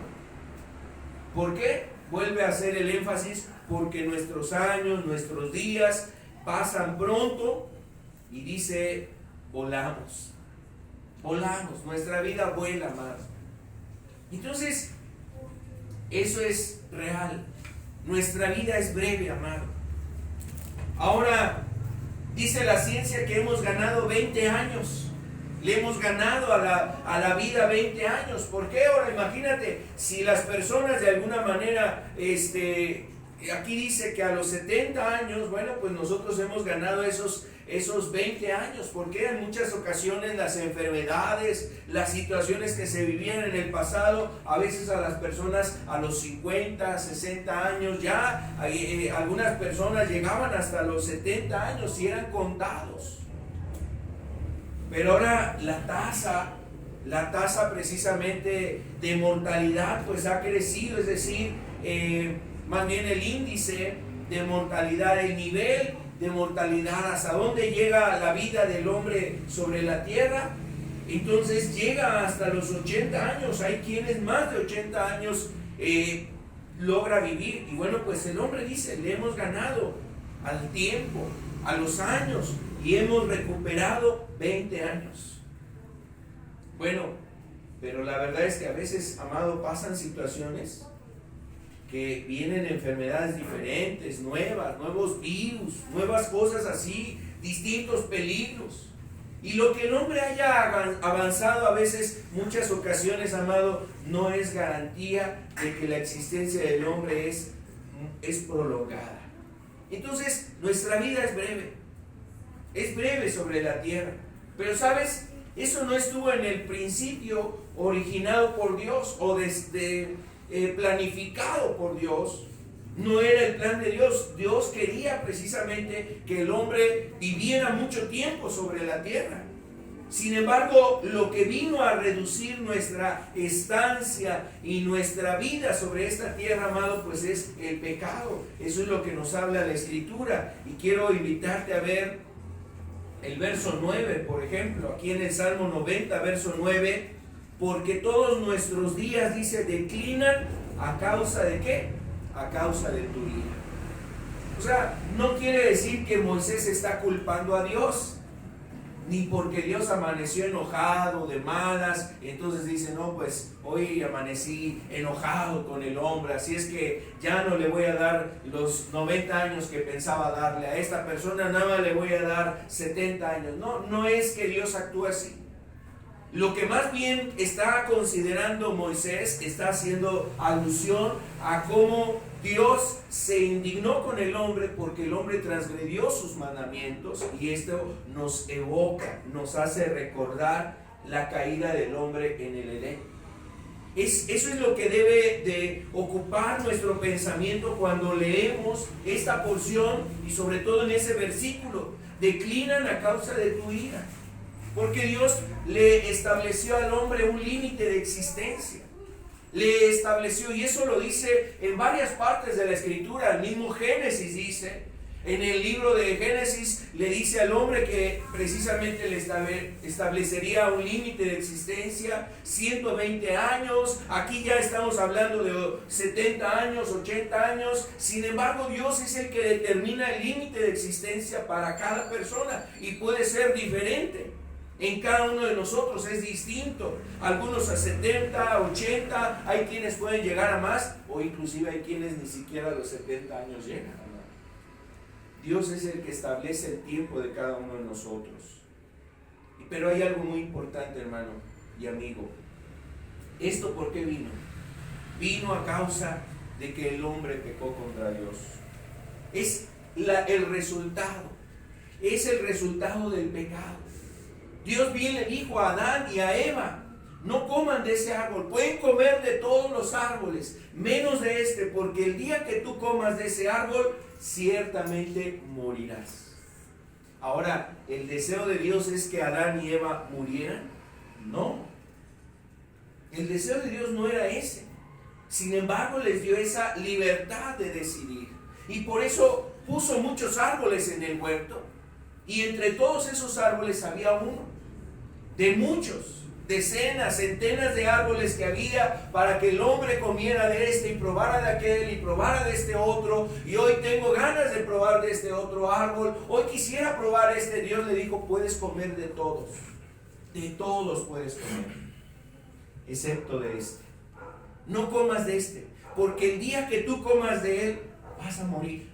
¿Por qué? Vuelve a hacer el énfasis, porque nuestros años, nuestros días pasan pronto, y dice, volamos, nuestra vida vuela más. Entonces, eso es real. Nuestra vida es breve, amado. Ahora, dice la ciencia que hemos ganado 20 años. Le hemos ganado a la vida 20 años. ¿Por qué? Ahora imagínate, si las personas de alguna manera, aquí dice que a los 70 años, bueno, pues nosotros hemos ganado esos 20 años. Porque en muchas ocasiones las enfermedades, las situaciones que se vivían en el pasado, a veces a las personas a los 50, 60 años, ya algunas personas llegaban hasta los 70 años y eran contados. Pero ahora la tasa precisamente de mortalidad pues ha crecido, es decir, más bien el índice de mortalidad, el nivel de mortalidad, hasta dónde llega la vida del hombre sobre la tierra. Entonces llega hasta los 80 años, hay quienes más de 80 años logra vivir. Y bueno, pues el hombre dice, le hemos ganado al tiempo, a los años, y hemos recuperado 20 años. Bueno, pero la verdad es que a veces, amado, pasan situaciones que vienen enfermedades diferentes, nuevos virus, nuevas cosas así, distintos peligros. Y lo que el hombre haya avanzado a veces, muchas ocasiones, amado, no es garantía de que la existencia del hombre es prolongada. Entonces, nuestra vida es breve sobre la tierra. Pero ¿sabes? Eso no estuvo en el principio originado por Dios o planificado por Dios. No era el plan de Dios. Dios quería precisamente que el hombre viviera mucho tiempo sobre la tierra. Sin embargo, lo que vino a reducir nuestra estancia y nuestra vida sobre esta tierra, amado, pues es el pecado. Eso es lo que nos habla la Escritura. Y quiero invitarte a ver el verso 9, por ejemplo, aquí en el Salmo 90, verso 9, porque todos nuestros días, dice, declinan a causa de ¿qué? A causa de tu ira. O sea, no quiere decir que Moisés está culpando a Dios, ni porque Dios amaneció enojado, de malas, entonces dice, no, pues hoy amanecí enojado con el hombre, así es que ya no le voy a dar los 90 años que pensaba darle a esta persona, nada más le voy a dar 70 años. No, no es que Dios actúe así. Lo que más bien está considerando Moisés, está haciendo alusión a cómo Dios se indignó con el hombre porque el hombre transgredió sus mandamientos, y esto nos evoca, nos hace recordar la caída del hombre en el Edén. Eso es lo que debe de ocupar nuestro pensamiento cuando leemos esta porción y sobre todo en ese versículo. Declinan a causa de tu ira. Porque Dios le estableció al hombre un límite de existencia. Le estableció, y eso lo dice en varias partes de la Escritura. El mismo Génesis dice, en el libro de Génesis le dice al hombre que precisamente le establecería un límite de existencia, 120 años. Aquí ya estamos hablando de 70 años, 80 años. Sin embargo, Dios es el que determina el límite de existencia para cada persona y puede ser diferente. En cada uno de nosotros es distinto. Algunos a 70, 80, hay quienes pueden llegar a más, o inclusive hay quienes ni siquiera a los 70 años llegan. Dios es el que establece el tiempo de cada uno de nosotros. Pero hay algo muy importante, hermano y amigo. ¿Esto por qué vino? Vino a causa de que el hombre pecó contra Dios. Es el resultado. Es el resultado del pecado. Dios bien le dijo a Adán y a Eva: no coman de ese árbol, pueden comer de todos los árboles, menos de este, porque el día que tú comas de ese árbol, ciertamente morirás. Ahora, ¿el deseo de Dios es que Adán y Eva murieran? No. El deseo de Dios no era ese. Sin embargo, les dio esa libertad de decidir. Y por eso puso muchos árboles en el huerto. Y entre todos esos árboles había uno. De muchos, decenas, centenas de árboles que había para que el hombre comiera de este y probara de aquel y probara de este otro. Y hoy tengo ganas de probar de este otro árbol. Hoy quisiera probar este. Dios le dijo: puedes comer de todos. De todos puedes comer, excepto de este. No comas de este, porque el día que tú comas de él, vas a morir.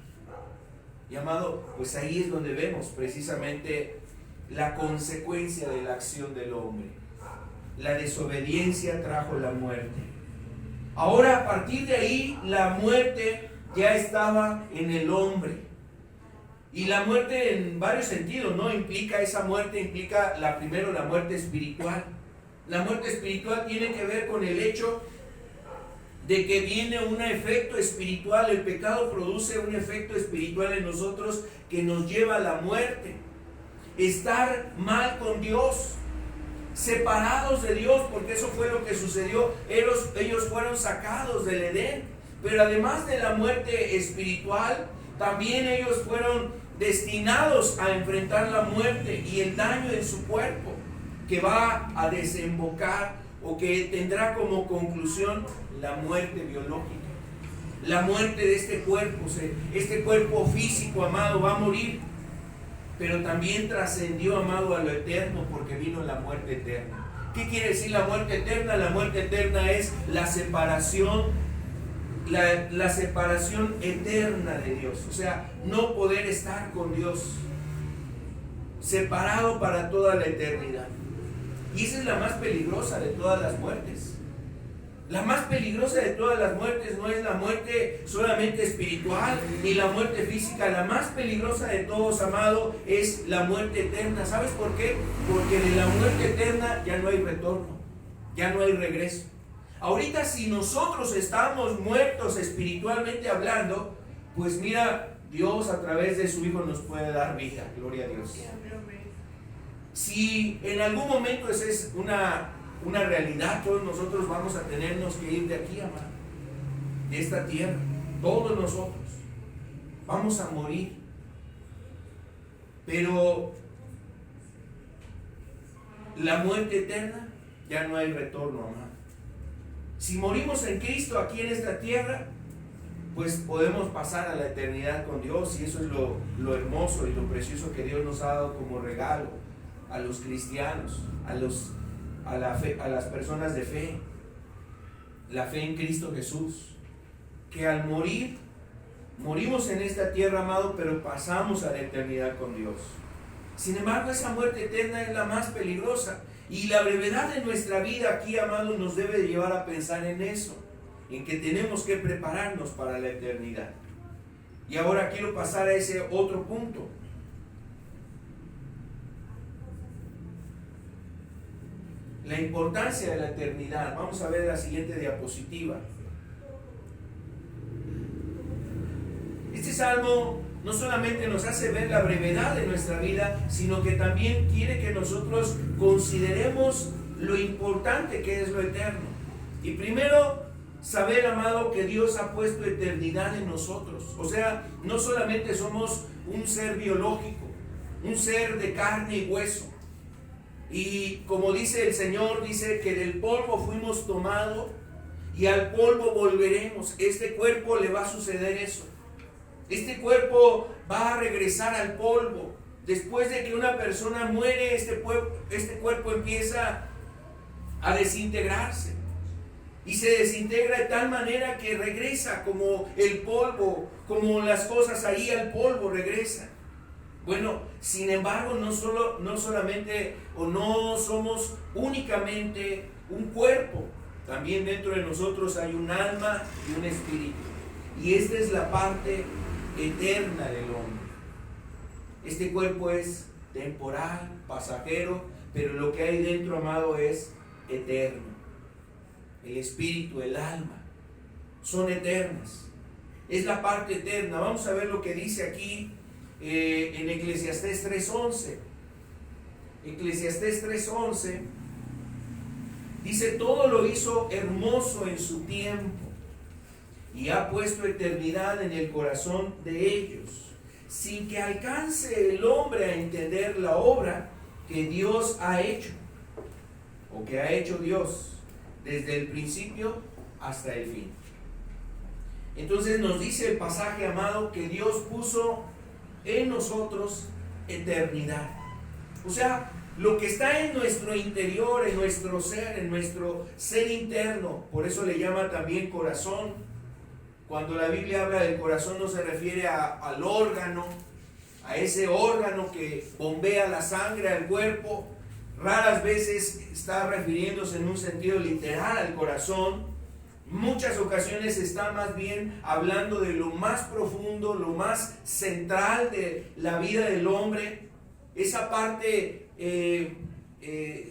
Y amado, pues ahí es donde vemos precisamente la consecuencia de la acción del hombre. La desobediencia trajo la muerte. Ahora, a partir de ahí, la muerte ya estaba en el hombre. Y la muerte en varios sentidos, ¿no? Esa muerte implica primero la muerte espiritual. La muerte espiritual tiene que ver con el hecho de que viene un efecto espiritual. El pecado produce un efecto espiritual en nosotros que nos lleva a la muerte. Estar mal con Dios, separados de Dios, porque eso fue lo que sucedió. Ellos fueron sacados del Edén. Pero además de la muerte espiritual, también ellos fueron destinados a enfrentar la muerte y el daño en su cuerpo, que va a desembocar o que tendrá como conclusión la muerte biológica. La muerte de este cuerpo físico, amado, va a morir. Pero también trascendió, amado, a lo eterno, porque vino la muerte eterna. ¿Qué quiere decir la muerte eterna? La muerte eterna es la separación, la separación eterna de Dios. O sea, no poder estar con Dios, separado para toda la eternidad. Y esa es la más peligrosa de todas las muertes. La más peligrosa de todas las muertes no es la muerte solamente espiritual ni la muerte física. La más peligrosa de todos, amado, es la muerte eterna. ¿Sabes por qué? Porque de la muerte eterna ya no hay retorno, ya no hay regreso. Ahorita, si nosotros estamos muertos espiritualmente hablando, pues mira, Dios a través de su Hijo nos puede dar vida. Gloria a Dios. Si en algún momento esa es una realidad, todos nosotros vamos a tenernos que ir de aquí, amado, de esta tierra. Todos nosotros vamos a morir. Pero la muerte eterna, ya no hay retorno, amado. Si morimos en Cristo aquí en esta tierra, pues podemos pasar a la eternidad con Dios, y eso es lo hermoso y lo precioso que Dios nos ha dado como regalo a los cristianos, a las personas de fe, la fe en Cristo Jesús, que al morimos en esta tierra, amado, pero pasamos a la eternidad con Dios. Sin embargo, esa muerte eterna es la más peligrosa, y la brevedad de nuestra vida aquí, amado, nos debe de llevar a pensar en eso, en que tenemos que prepararnos para la eternidad. Y ahora quiero pasar a ese otro punto. la importancia de la eternidad. Vamos a ver la siguiente diapositiva. Este salmo no solamente nos hace ver la brevedad de nuestra vida, sino que también quiere que nosotros consideremos lo importante que es lo eterno. Y primero, saber, amado, que Dios ha puesto eternidad en nosotros. O sea, no solamente somos un ser biológico, un ser de carne y hueso. Y como dice el Señor, dice que del polvo fuimos tomados y al polvo volveremos. Este cuerpo le va a suceder eso. Este cuerpo va a regresar al polvo. Después de que una persona muere, este cuerpo empieza a desintegrarse. Y se desintegra de tal manera que regresa como el polvo, como las cosas ahí al polvo regresan. Bueno, sin embargo, no solamente o no somos únicamente un cuerpo. También dentro de nosotros hay un alma y un espíritu. Y esta es la parte eterna del hombre. Este cuerpo es temporal, pasajero, pero lo que hay dentro, amado, es eterno. El espíritu, el alma, son eternas. Es la parte eterna. Vamos a ver lo que dice aquí en Eclesiastés 3:11. Eclesiastés 3:11 dice: todo lo hizo hermoso en su tiempo y ha puesto eternidad en el corazón de ellos, sin que alcance el hombre a entender la obra que Dios ha hecho, o que ha hecho Dios desde el principio hasta el fin. Entonces nos dice el pasaje, amado, que Dios puso en nosotros eternidad. O sea, lo que está en nuestro interior, en nuestro ser interno, por eso le llama también corazón. Cuando la Biblia habla del corazón no se refiere al órgano, a ese órgano que bombea la sangre al cuerpo. Raras veces está refiriéndose en un sentido literal al corazón. Muchas ocasiones está más bien hablando de lo más profundo, lo más central de la vida del hombre, esa parte de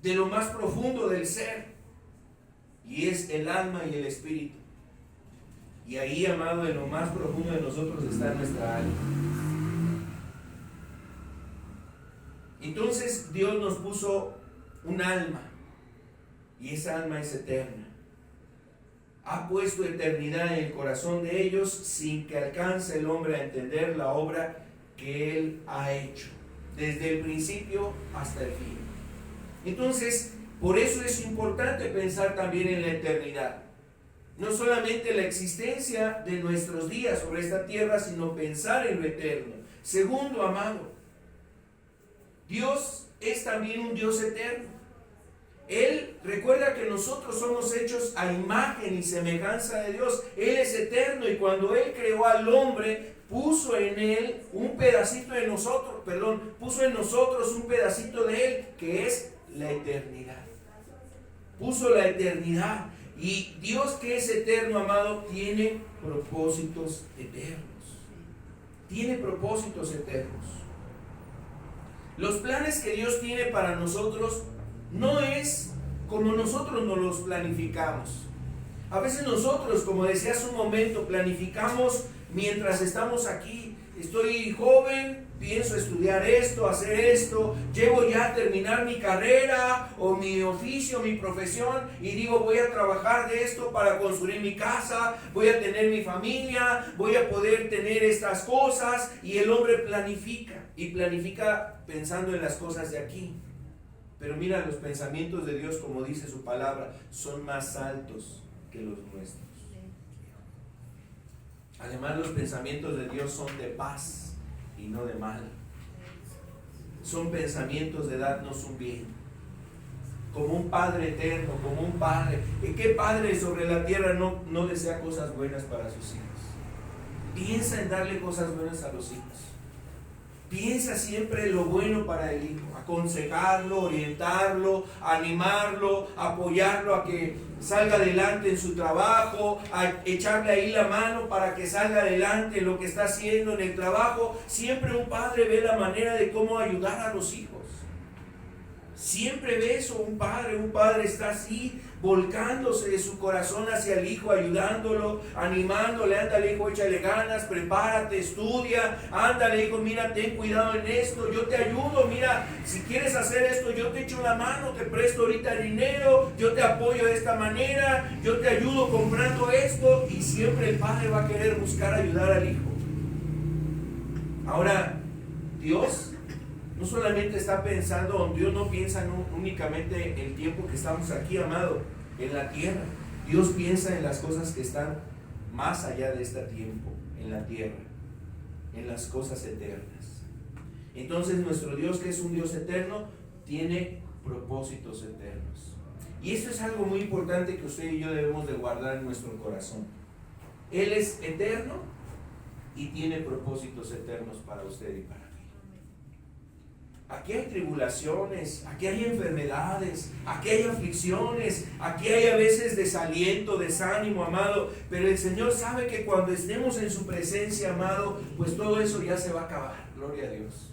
lo más profundo del ser, y es el alma y el espíritu. Y ahí, amado, en lo más profundo de nosotros está nuestra alma. Entonces Dios nos puso un alma, y esa alma es eterna. Ha puesto eternidad en el corazón de ellos, sin que alcance el hombre a entender la obra que Él ha hecho, desde el principio hasta el fin. Entonces, por eso es importante pensar también en la eternidad. No solamente la existencia de nuestros días sobre esta tierra, sino pensar en lo eterno. Segundo, amado, Dios es también un Dios eterno. Él recuerda que nosotros somos hechos a imagen y semejanza de Dios. Él es eterno, y cuando Él creó al hombre, puso en él un pedacito de nosotros, puso en nosotros un pedacito de Él, que es la eternidad. Puso la eternidad. Y Dios, que es eterno, amado, tiene propósitos eternos. Tiene propósitos eternos. Los planes que Dios tiene para nosotros no es como nosotros nos los planificamos. A veces nosotros, como decía hace un momento, planificamos mientras estamos aquí. Estoy joven, pienso estudiar esto, hacer esto, llego ya a terminar mi carrera o mi oficio, mi profesión, y digo, voy a trabajar de esto para construir mi casa, voy a tener mi familia, voy a poder tener estas cosas. Y el hombre planifica, y planifica pensando en las cosas de aquí. Pero mira, los pensamientos de Dios, como dice su palabra, son más altos que los nuestros. Además, los pensamientos de Dios son de paz y no de mal. Son pensamientos de darnos un bien. Como un Padre eterno, como un Padre. ¿Qué padre sobre la tierra no desea cosas buenas para sus hijos? Piensa en darle cosas buenas a los hijos. Piensa siempre lo bueno para el hijo, aconsejarlo, orientarlo, animarlo, apoyarlo a que salga adelante en su trabajo, a echarle ahí la mano para que salga adelante en lo que está haciendo en el trabajo. Siempre un padre ve la manera de cómo ayudar a los hijos. Siempre ves un padre está así, volcándose de su corazón hacia el hijo, ayudándolo, animándole, ándale hijo, échale ganas, prepárate, estudia, ándale hijo, mira, ten cuidado en esto, yo te ayudo, mira, si quieres hacer esto, yo te echo la mano, te presto ahorita dinero, yo te apoyo de esta manera, yo te ayudo comprando esto, y siempre el padre va a querer buscar ayudar al hijo. Ahora, Dios no solamente está pensando, Dios no piensa únicamente en el tiempo que estamos aquí, amado, en la tierra. Dios piensa en las cosas que están más allá de este tiempo, en la tierra, en las cosas eternas. Entonces nuestro Dios, que es un Dios eterno, tiene propósitos eternos. Y esto es algo muy importante que usted y yo debemos de guardar en nuestro corazón. Él es eterno y tiene propósitos eternos para usted y para mí. Aquí hay tribulaciones, aquí hay enfermedades, aquí hay aflicciones, aquí hay a veces desaliento, desánimo, amado, pero el Señor sabe que cuando estemos en su presencia, amado, pues todo eso ya se va a acabar, gloria a Dios.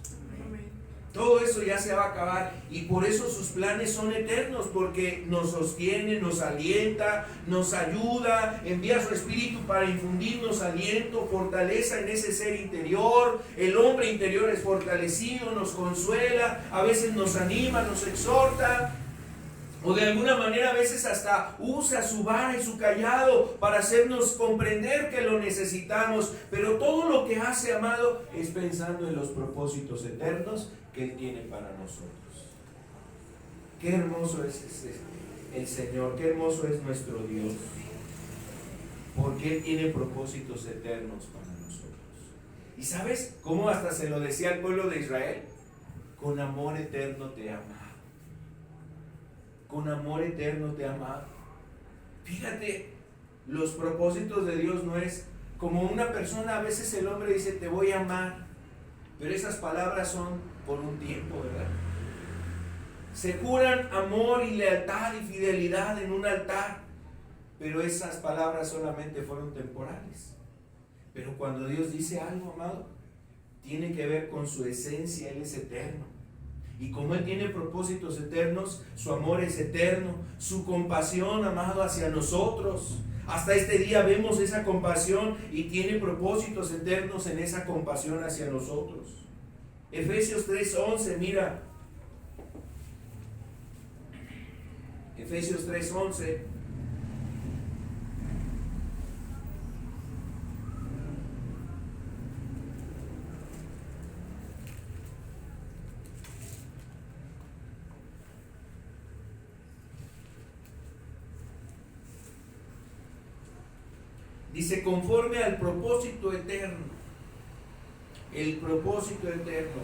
Todo eso ya se va a acabar, y por eso sus planes son eternos, porque nos sostiene, nos alienta, nos ayuda, envía su Espíritu para infundirnos aliento, fortaleza en ese ser interior. El hombre interior es fortalecido, nos consuela, a veces nos anima, nos exhorta, o de alguna manera a veces hasta usa su vara y su callado para hacernos comprender que lo necesitamos. Pero todo lo que hace, amado, es pensando en los propósitos eternos que Él tiene para nosotros. Qué hermoso es el Señor, qué hermoso es nuestro Dios, porque Él tiene propósitos eternos para nosotros. ¿Y sabes cómo hasta se lo decía al pueblo de Israel? Con amor eterno te ama. Con amor eterno te ama. Fíjate, los propósitos de Dios no es como una persona, a veces el hombre dice te voy a amar, pero esas palabras son por un tiempo, ¿verdad? Se juran amor y lealtad y fidelidad en un altar, pero esas palabras solamente fueron temporales. Pero cuando Dios dice algo, amado, tiene que ver con su esencia. Él es eterno. Y como Él tiene propósitos eternos, su amor es eterno, su compasión, amado, hacia nosotros. Hasta este día vemos esa compasión y tiene propósitos eternos en esa compasión hacia nosotros. Efesios 3:11, mira. Efesios 3:11. Dice, conforme al propósito eterno. El propósito eterno.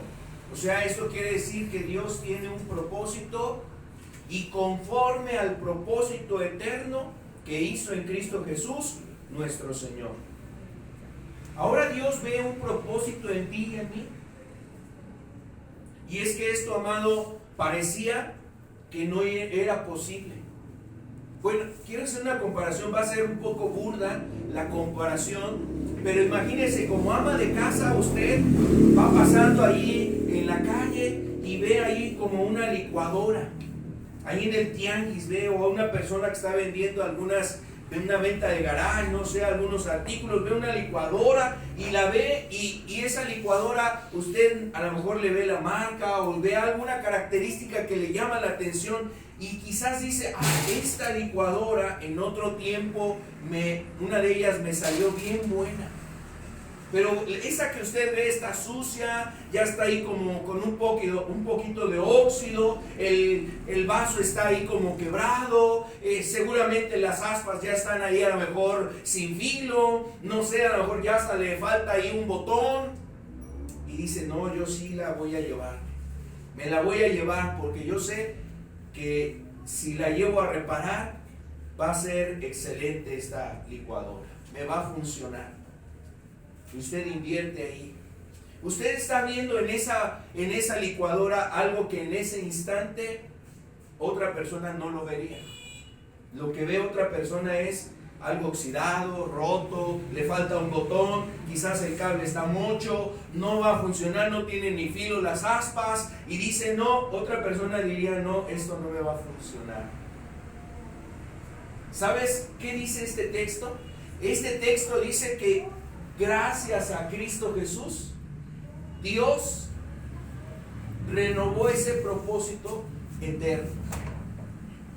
O sea, esto quiere decir que Dios tiene un propósito, y conforme al propósito eterno que hizo en Cristo Jesús, nuestro Señor. Ahora Dios ve un propósito en ti y en mí. Y es que esto, amado, parecía que no era posible. Bueno, quiero hacer una comparación, va a ser un poco burda la comparación, pero imagínese, como ama de casa, usted va pasando ahí en la calle y ve ahí como una licuadora, ahí en el tianguis, ve, o a una persona que está vendiendo de una venta de garage, no sé, algunos artículos, ve una licuadora y la ve, y esa licuadora usted a lo mejor le ve la marca o ve alguna característica que le llama la atención, y quizás dice, esta licuadora en otro tiempo, una de ellas me salió bien buena, pero esa que usted ve está sucia, ya está ahí como con un poquito de óxido, el vaso está ahí como quebrado, seguramente las aspas ya están ahí a lo mejor sin filo, no sé, a lo mejor ya hasta le falta ahí un botón, y dice, no, yo sí la voy a llevar, me la voy a llevar, porque yo sé que si la llevo a reparar, va a ser excelente esta licuadora, me va a funcionar. Usted invierte ahí. Usted está viendo en esa licuadora algo que en ese instante otra persona no lo vería. Lo que ve otra persona es algo oxidado, roto, le falta un botón, quizás el cable está mocho, no va a funcionar, no tiene ni filo las aspas, y dice no, otra persona diría no, esto no me va a funcionar. ¿Sabes qué dice este texto? Este texto dice que gracias a Cristo Jesús, Dios renovó ese propósito eterno.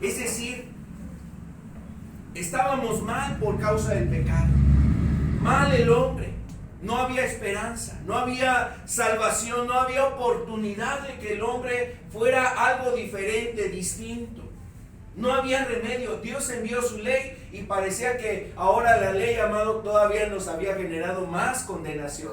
Es decir, estábamos mal por causa del pecado, mal el hombre, no había esperanza, no había salvación, no había oportunidad de que el hombre fuera algo diferente, distinto. No había remedio. Dios envió su ley y parecía que ahora la ley, amado, todavía nos había generado más condenación.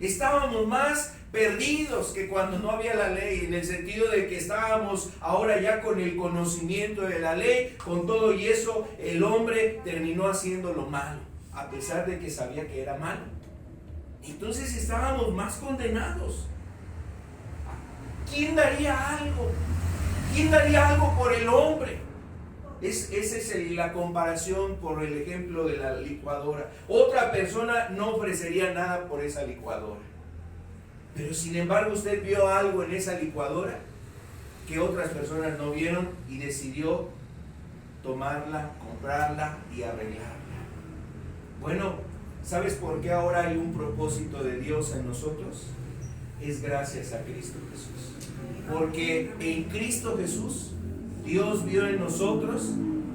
Estábamos más perdidos que cuando no había la ley, en el sentido de que estábamos ahora ya con el conocimiento de la ley, con todo y eso el hombre terminó haciendo lo malo, a pesar de que sabía que era malo. Entonces estábamos más condenados. ¿Quién daría algo? ¿Quién daría algo por el hombre? Esa es la comparación por el ejemplo de la licuadora. Otra persona no ofrecería nada por esa licuadora. Pero sin embargo usted vio algo en esa licuadora que otras personas no vieron y decidió tomarla, comprarla y arreglarla. Bueno, ¿sabes por qué ahora hay un propósito de Dios en nosotros? Es gracias a Cristo Jesús. Porque en Cristo Jesús Dios vio en nosotros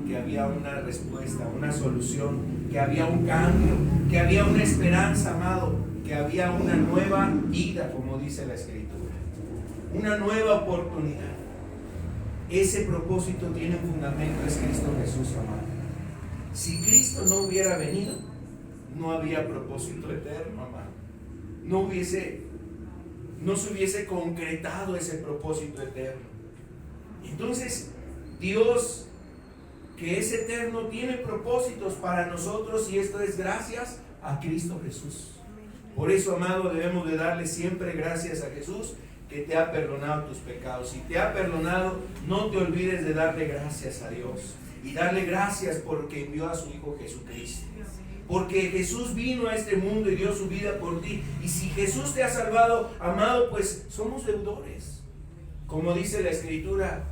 que había una respuesta, una solución, que había un cambio, que había una esperanza, amado, que había una nueva vida, como dice la Escritura, una nueva oportunidad. Ese propósito tiene un fundamento, es Cristo Jesús, amado. Si Cristo no hubiera venido, no había propósito eterno, amado. No se hubiese concretado ese propósito eterno. Entonces, Dios, que es eterno, tiene propósitos para nosotros, y esto es gracias a Cristo Jesús. Por eso, amado, debemos de darle siempre gracias a Jesús, que te ha perdonado tus pecados. Si te ha perdonado, no te olvides de darle gracias a Dios y darle gracias porque envió a su Hijo Jesucristo. Porque Jesús vino a este mundo y dio su vida por ti. Y si Jesús te ha salvado, amado, pues somos deudores. Como dice la Escritura,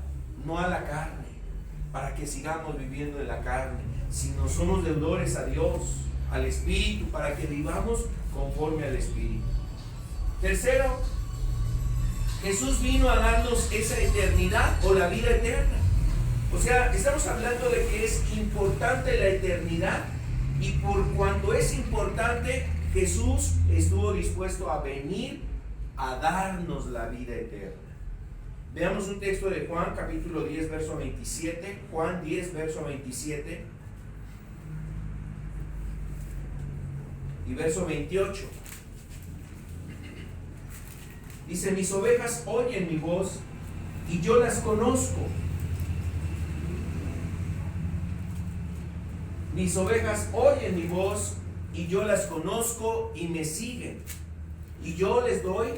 no a la carne, para que sigamos viviendo en la carne, sino somos deudores a Dios, al Espíritu, para que vivamos conforme al Espíritu. Tercero, Jesús vino a darnos esa eternidad o la vida eterna. O sea, estamos hablando de que es importante la eternidad. Y por cuanto es importante, Jesús estuvo dispuesto a venir a darnos la vida eterna. Veamos un texto de Juan, capítulo 10, verso 27. Juan 10, verso 27. Y verso 28. Dice: mis ovejas oyen mi voz y yo las conozco. Mis ovejas oyen mi voz y yo las conozco y me siguen. Y yo les doy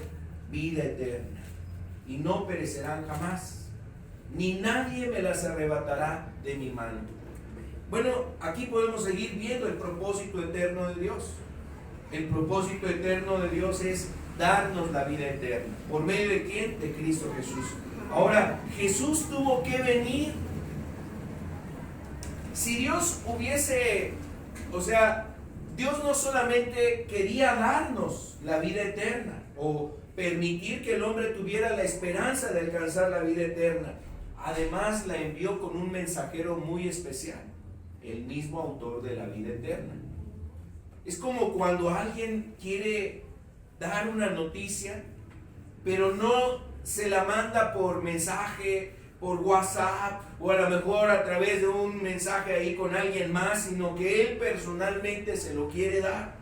vida eterna y no perecerán jamás, ni nadie me las arrebatará de mi mano. Bueno, aquí podemos seguir viendo el propósito eterno de Dios. El propósito eterno de Dios es darnos la vida eterna. ¿Por medio de quién? De Cristo Jesús. Ahora, Jesús tuvo que venir. Si Dios hubiese, Dios no solamente quería darnos la vida eterna o permitir que el hombre tuviera la esperanza de alcanzar la vida eterna, además la envió con un mensajero muy especial, el mismo autor de la vida eterna. Es como cuando alguien quiere dar una noticia, pero no se la manda por mensaje, por WhatsApp, o a lo mejor a través de un mensaje ahí con alguien más, sino que él personalmente se lo quiere dar.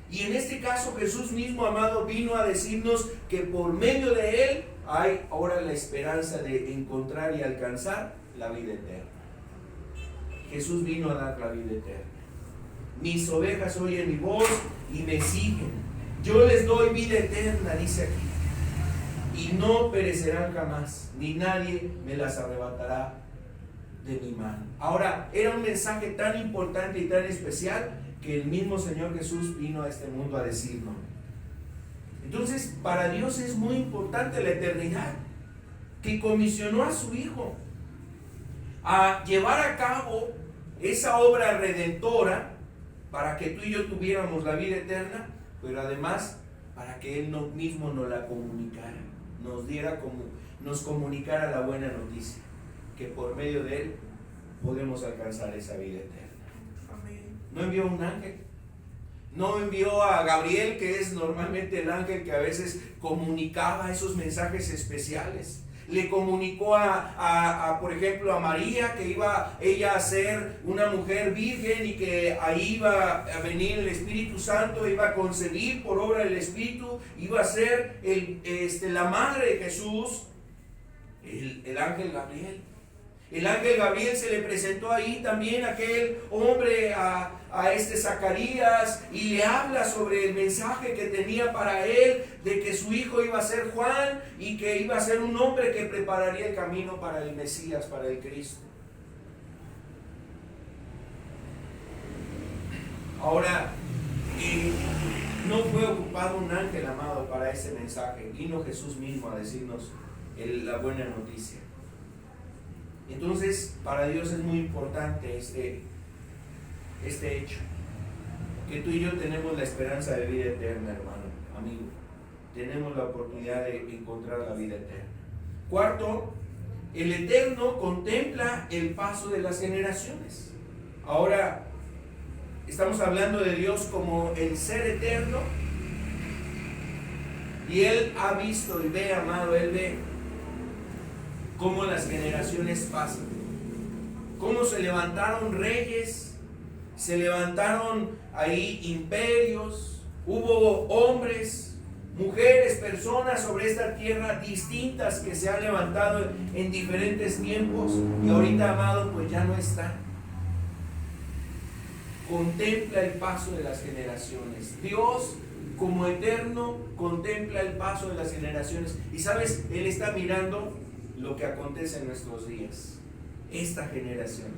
Y en este caso Jesús mismo, amado, vino a decirnos que por medio de él hay ahora la esperanza de encontrar y alcanzar la vida eterna. Jesús vino a dar la vida eterna. Mis ovejas oyen mi voz y me siguen. Yo les doy vida eterna, dice aquí. Y no perecerán jamás, ni nadie me las arrebatará de mi mano. Ahora, era un mensaje tan importante y tan especial que el mismo Señor Jesús vino a este mundo a decirnos. Entonces, para Dios es muy importante la eternidad, que comisionó a su Hijo a llevar a cabo esa obra redentora para que tú y yo tuviéramos la vida eterna, pero además para que Él mismo nos la comunicara, nos comunicara la buena noticia, que por medio de Él podemos alcanzar esa vida eterna. No envió un ángel, no envió a Gabriel, que es normalmente el ángel que a veces comunicaba esos mensajes especiales. Le comunicó por ejemplo, a María, que iba ella a ser una mujer virgen y que ahí iba a venir el Espíritu Santo, iba a concebir por obra del Espíritu, iba a ser la madre de Jesús, el ángel Gabriel. El ángel Gabriel se le presentó ahí también a aquel hombre, a Zacarías, y le habla sobre el mensaje que tenía para él, de que su hijo iba a ser Juan y que iba a ser un hombre que prepararía el camino para el Mesías, para el Cristo. Ahora, no fue ocupado un ángel, amado, para ese mensaje. Vino Jesús mismo a decirnos la buena noticia. Entonces, para Dios es muy importante este hecho, que tú y yo tenemos la esperanza de vida eterna, hermano, amigo. Tenemos la oportunidad de encontrar la vida eterna. Cuarto, el Eterno contempla el paso de las generaciones. Ahora, estamos hablando de Dios como el ser eterno, y Él ha visto y ve, amado, Él ve cómo las generaciones pasan, cómo se levantaron reyes, se levantaron ahí imperios, hubo hombres, mujeres, personas sobre esta tierra distintas que se han levantado en diferentes tiempos, y ahorita, amado, pues ya no están. Contempla el paso de las generaciones. Dios, como eterno, contempla el paso de las generaciones, y sabes, Él está mirando lo que acontece en nuestros días. Esta generación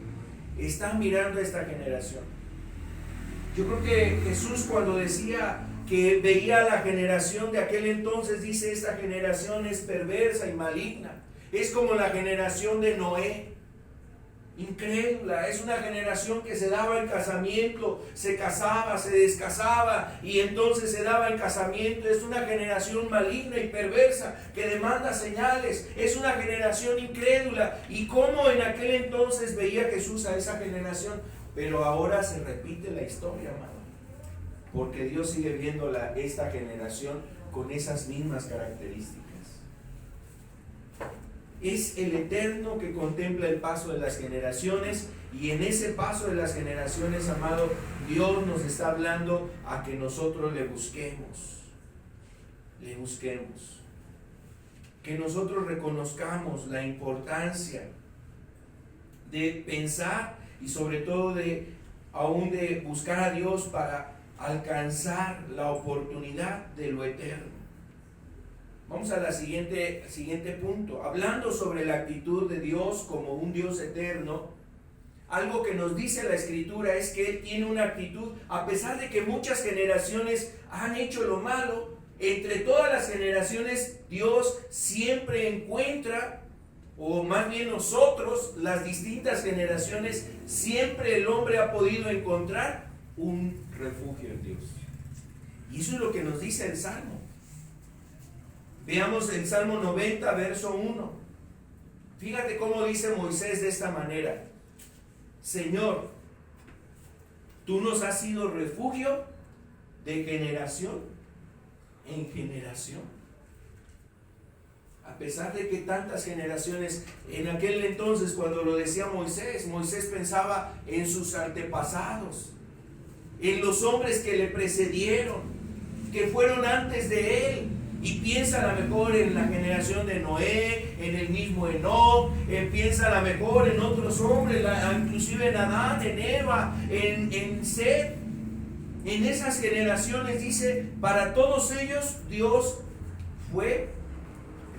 está mirando a esta generación. Yo creo que Jesús, cuando decía que veía a la generación de aquel entonces, dice: esta generación es perversa y maligna, es como la generación de Noé, incrédula. Es una generación que se daba el casamiento, se casaba, se descasaba y entonces se daba el casamiento. Es una generación maligna y perversa que demanda señales. Es una generación incrédula. Y cómo en aquel entonces veía Jesús a esa generación, pero ahora se repite la historia, amado, porque Dios sigue viendo esta generación con esas mismas características. Es el Eterno que contempla el paso de las generaciones, y en ese paso de las generaciones, amado, Dios nos está hablando a que nosotros le busquemos, que nosotros reconozcamos la importancia de pensar y sobre todo de buscar a Dios para alcanzar la oportunidad de lo eterno. Vamos a la siguiente punto. Hablando sobre la actitud de Dios como un Dios eterno, algo que nos dice la Escritura es que Él tiene una actitud, a pesar de que muchas generaciones han hecho lo malo, entre todas las generaciones Dios siempre encuentra, o más bien nosotros, las distintas generaciones, siempre el hombre ha podido encontrar un refugio en Dios. Y eso es lo que nos dice el Salmo. Veamos el Salmo 90, verso 1. Fíjate cómo dice Moisés de esta manera: Señor, tú nos has sido refugio de generación en generación. A pesar de que tantas generaciones, en aquel entonces cuando lo decía Moisés pensaba en sus antepasados, en los hombres que le precedieron, que fueron antes de él. Y piensa a lo mejor en la generación de Noé, en el mismo Enoc, piensa a lo mejor en otros hombres, inclusive en Adán, en Eva, en Set. En esas generaciones dice, para todos ellos Dios fue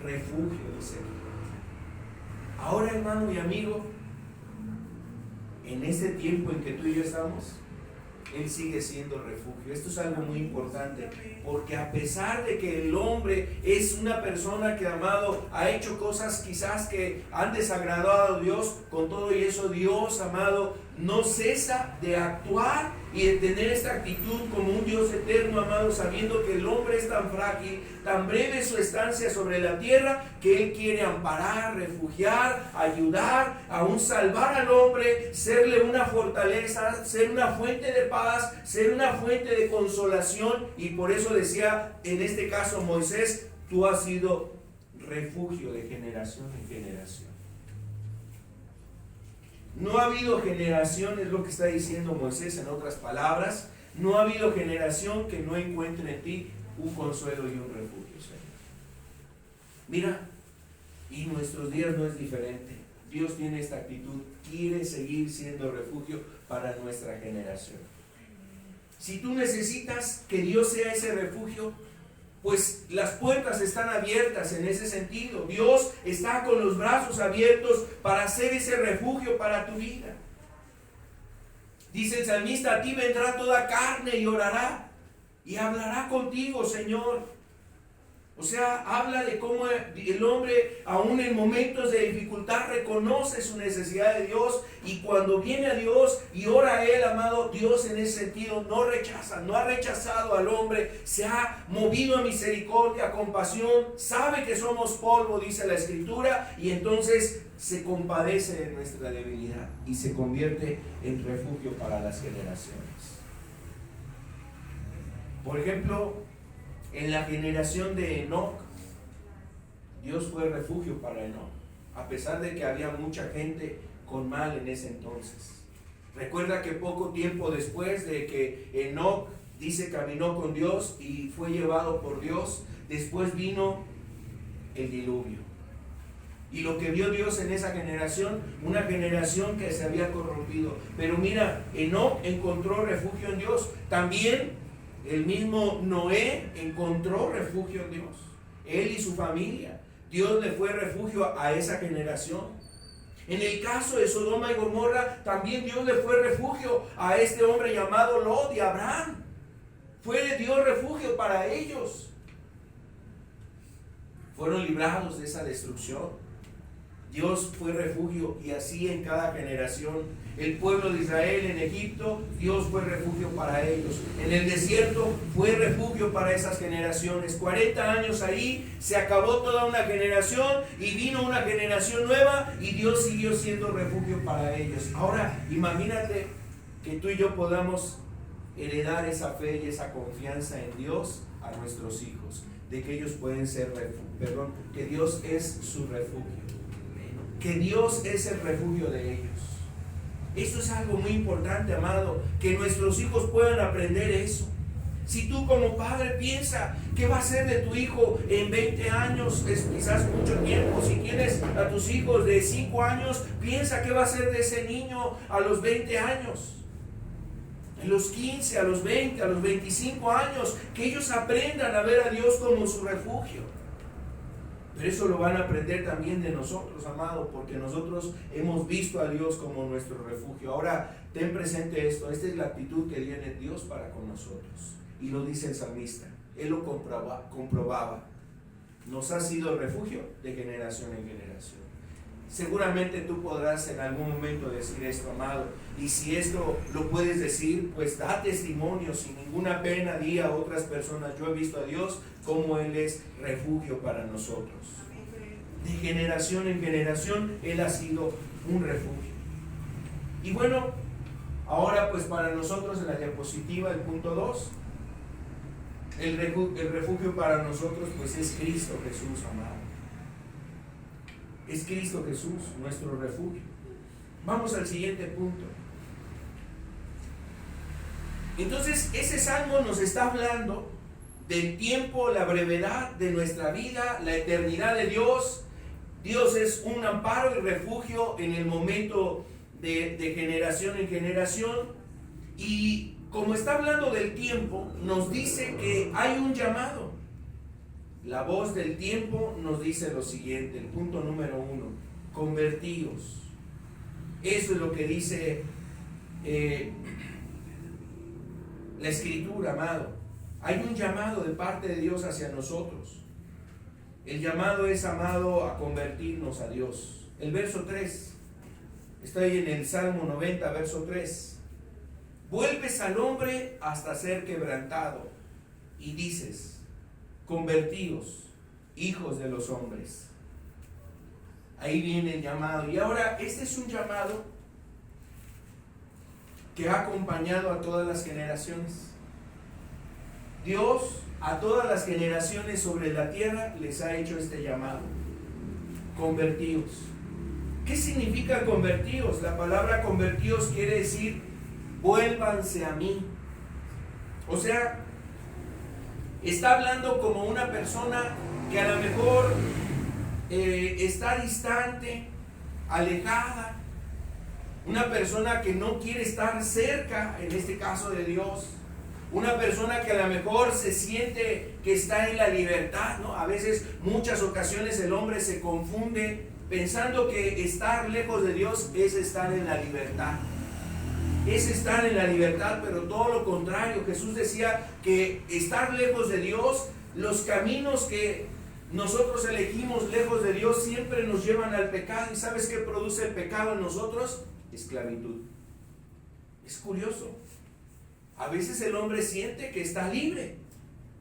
refugio, dice. Ahora, hermano y amigo, en este tiempo en que tú y yo estamos, Él sigue siendo refugio. Esto es algo muy importante, porque a pesar de que el hombre es una persona que, amado, ha hecho cosas quizás que han desagradado a Dios, con todo y eso Dios, amado, no cesa de actuar y de tener esta actitud como un Dios eterno, amado, sabiendo que el hombre es tan frágil, tan breve su estancia sobre la tierra, que Él quiere amparar, refugiar, ayudar, aún salvar al hombre, serle una fortaleza, ser una fuente de paz, ser una fuente de consolación. Y por eso decía en este caso Moisés: tú has sido refugio de generación en generación. No ha habido generación, es lo que está diciendo Moisés en otras palabras, no ha habido generación que no encuentre en ti un consuelo y un refugio, Señor. Mira, y nuestros días no es diferente. Dios tiene esta actitud, quiere seguir siendo refugio para nuestra generación. Si tú necesitas que Dios sea ese refugio, pues las puertas están abiertas en ese sentido. Dios está con los brazos abiertos para ser ese refugio para tu vida. Dice el salmista: a ti vendrá toda carne y orará y hablará contigo, Señor. O sea, habla de cómo el hombre, aún en momentos de dificultad, reconoce su necesidad de Dios, y cuando viene a Dios y ora a Él, amado, Dios en ese sentido no rechaza, no ha rechazado al hombre, se ha movido a misericordia, a compasión, sabe que somos polvo, dice la Escritura, y entonces se compadece de nuestra debilidad y se convierte en refugio para las generaciones. Por ejemplo, en la generación de Enoc, Dios fue refugio para Enoc, a pesar de que había mucha gente con mal en ese entonces. Recuerda que poco tiempo después de que Enoc, dice, caminó con Dios y fue llevado por Dios, después vino el diluvio. Y lo que vio Dios en esa generación, una generación que se había corrompido. Pero mira, Enoc encontró refugio en Dios. También el mismo Noé encontró refugio en Dios, él y su familia. Dios le fue refugio a esa generación. En el caso de Sodoma y Gomorra, también Dios le fue refugio a este hombre llamado Lot y Abraham. Fue Dios refugio para ellos. Fueron librados de esa destrucción. Dios fue refugio, y así en cada generación. El pueblo de Israel en Egipto, Dios fue refugio para ellos. En el desierto fue refugio para esas generaciones. 40 años ahí, se acabó toda una generación y vino una generación nueva, y Dios siguió siendo refugio para ellos. Ahora imagínate que tú y yo podamos heredar esa fe y esa confianza en Dios a nuestros hijos, de que ellos pueden ser refugio, que Dios es su refugio, que Dios es el refugio de ellos. Esto es algo muy importante, amado, que nuestros hijos puedan aprender eso. Si tú como padre piensa qué va a ser de tu hijo en 20 años, es quizás mucho tiempo. Si tienes a tus hijos de 5 años, piensa qué va a ser de ese niño a los 20 años. En los 15, a los 20, a los 25 años, que ellos aprendan a ver a Dios como su refugio. Pero eso lo van a aprender también de nosotros, amado, porque nosotros hemos visto a Dios como nuestro refugio. Ahora, ten presente esto, esta es la actitud que tiene Dios para con nosotros. Y lo dice el salmista, Él lo comprobaba. Nos ha sido refugio de generación en generación. Seguramente tú podrás en algún momento decir esto, amado, y si esto lo puedes decir, pues da testimonio sin ninguna pena, di a otras personas: yo he visto a Dios como Él es refugio para nosotros. De generación en generación Él ha sido un refugio. Y bueno, ahora pues para nosotros en la diapositiva, el punto 2, el refugio para nosotros pues es Cristo Jesús, amado. Es Cristo Jesús, nuestro refugio. Vamos al siguiente punto. Entonces, ese salmo nos está hablando del tiempo, la brevedad de nuestra vida, la eternidad de Dios. Dios es un amparo y refugio en el momento de generación en generación. Y como está hablando del tiempo, nos dice que hay un llamado. La voz del tiempo nos dice lo siguiente, el punto número 1, convertíos. Eso es lo que dice la Escritura, amado, hay un llamado de parte de Dios hacia nosotros. El llamado es, amado, a convertirnos a Dios. El verso 3, está ahí en el Salmo 90, verso 3. Vuelves al hombre hasta ser quebrantado y dices, convertíos, hijos de los hombres. Ahí viene el llamado. Y ahora, este es un llamado que ha acompañado a todas las generaciones. Dios a todas las generaciones sobre la tierra les ha hecho este llamado: convertíos. ¿Qué significa convertíos? La palabra convertíos quiere decir vuélvanse a mí. O sea, está hablando como una persona que a lo mejor está distante, alejada, una persona que no quiere estar cerca, en este caso de Dios, una persona que a lo mejor se siente que está en la libertad, ¿no? A veces, muchas ocasiones el hombre se confunde pensando que estar lejos de Dios es estar en la libertad. Es estar en la libertad, pero todo lo contrario. Jesús decía que estar lejos de Dios, los caminos que nosotros elegimos lejos de Dios siempre nos llevan al pecado. ¿Y sabes qué produce el pecado en nosotros? Esclavitud. Es curioso. A veces el hombre siente que está libre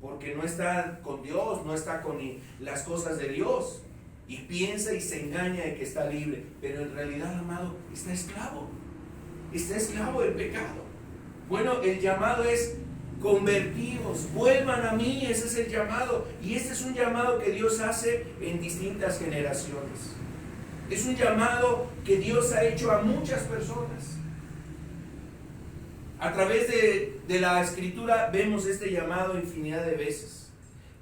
porque no está con Dios, no está con las cosas de Dios, y piensa y se engaña de que está libre, pero en realidad, amado, está esclavo del pecado. Bueno, el llamado es convertidos, vuelvan a mí. Ese es el llamado, y este es un llamado que Dios hace en distintas generaciones. Es un llamado que Dios ha hecho a muchas personas. A través de la Escritura vemos este llamado infinidad de veces.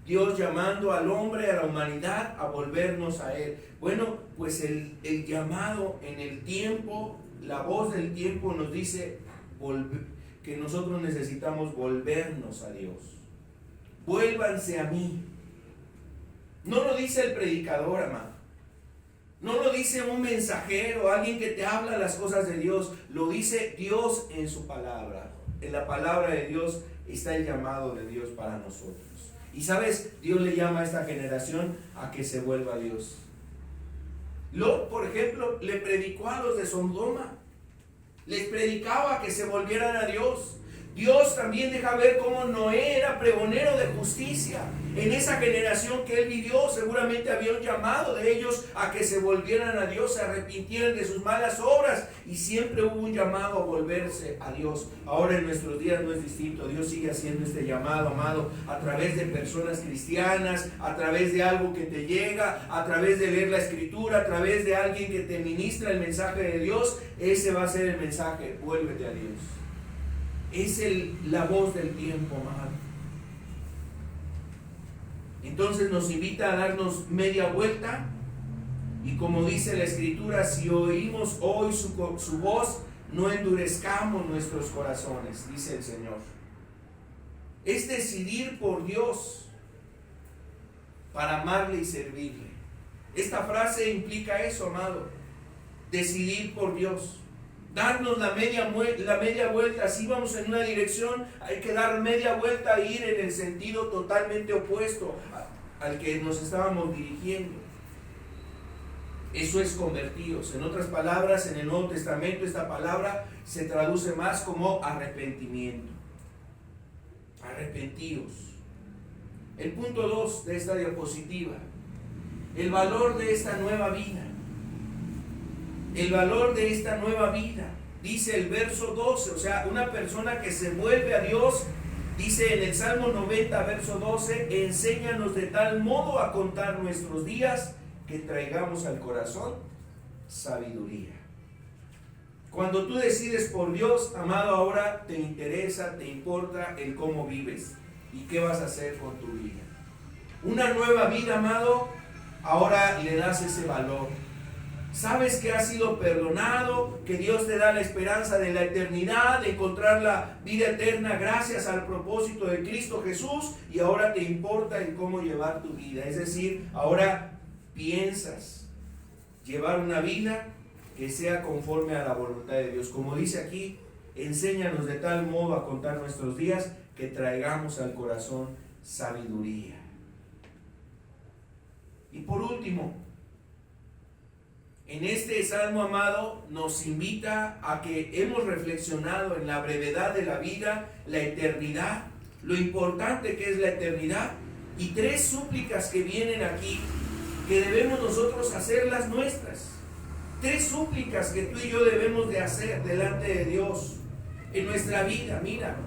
Dios llamando al hombre, a la humanidad, a volvernos a Él. Bueno, pues el llamado en el tiempo, la voz del tiempo nos dice que nosotros necesitamos volvernos a Dios. Vuélvanse a mí. No lo dice el predicador, amado. No lo dice un mensajero, alguien que te habla las cosas de Dios. Lo dice Dios en su palabra. En la palabra de Dios está el llamado de Dios para nosotros. Y sabes, Dios le llama a esta generación a que se vuelva a Dios. Lot, por ejemplo, le predicó a los de Sodoma. Les predicaba que se volvieran a Dios. Dios también deja ver cómo Noé era pregonero de justicia. En esa generación que él vivió, seguramente había un llamado de ellos a que se volvieran a Dios, se arrepintieran de sus malas obras, y siempre hubo un llamado a volverse a Dios. Ahora en nuestros días no es distinto. Dios sigue haciendo este llamado, amado, a través de personas cristianas, a través de algo que te llega, a través de leer la Escritura, a través de alguien que te ministra el mensaje de Dios. Ese va a ser el mensaje: vuélvete a Dios. Es la voz del tiempo, amado. Entonces nos invita a darnos media vuelta, y como dice la Escritura, si oímos hoy su voz, no endurezcamos nuestros corazones, dice el Señor. Es decidir por Dios para amarle y servirle. Esta frase implica eso, amado: decidir por Dios. Darnos la media vuelta. Si vamos en una dirección, hay que dar media vuelta e ir en el sentido totalmente opuesto al que nos estábamos dirigiendo. Eso es convertidos. En otras palabras, en el Nuevo Testamento esta palabra se traduce más como arrepentimiento. Arrepentíos. El punto 2 de esta diapositiva: el valor de esta nueva vida. El valor de esta nueva vida, dice el verso 12, o sea, una persona que se vuelve a Dios, dice en el Salmo 90, verso 12, enséñanos de tal modo a contar nuestros días que traigamos al corazón sabiduría. Cuando tú decides por Dios, amado, ahora te interesa, te importa el cómo vives y qué vas a hacer con tu vida. Una nueva vida, amado, ahora le das ese valor. Sabes que has sido perdonado, que Dios te da la esperanza de la eternidad, de encontrar la vida eterna gracias al propósito de Cristo Jesús, y ahora te importa el cómo llevar tu vida. Es decir, ahora piensas llevar una vida que sea conforme a la voluntad de Dios. Como dice aquí, enséñanos de tal modo a contar nuestros días que traigamos al corazón sabiduría. Y por último, en este salmo, amado, nos invita a que hemos reflexionado en la brevedad de la vida, la eternidad, lo importante que es la eternidad, y 3 súplicas que vienen aquí, que debemos nosotros hacerlas nuestras. 3 súplicas que tú y yo debemos de hacer delante de Dios en nuestra vida. Mira,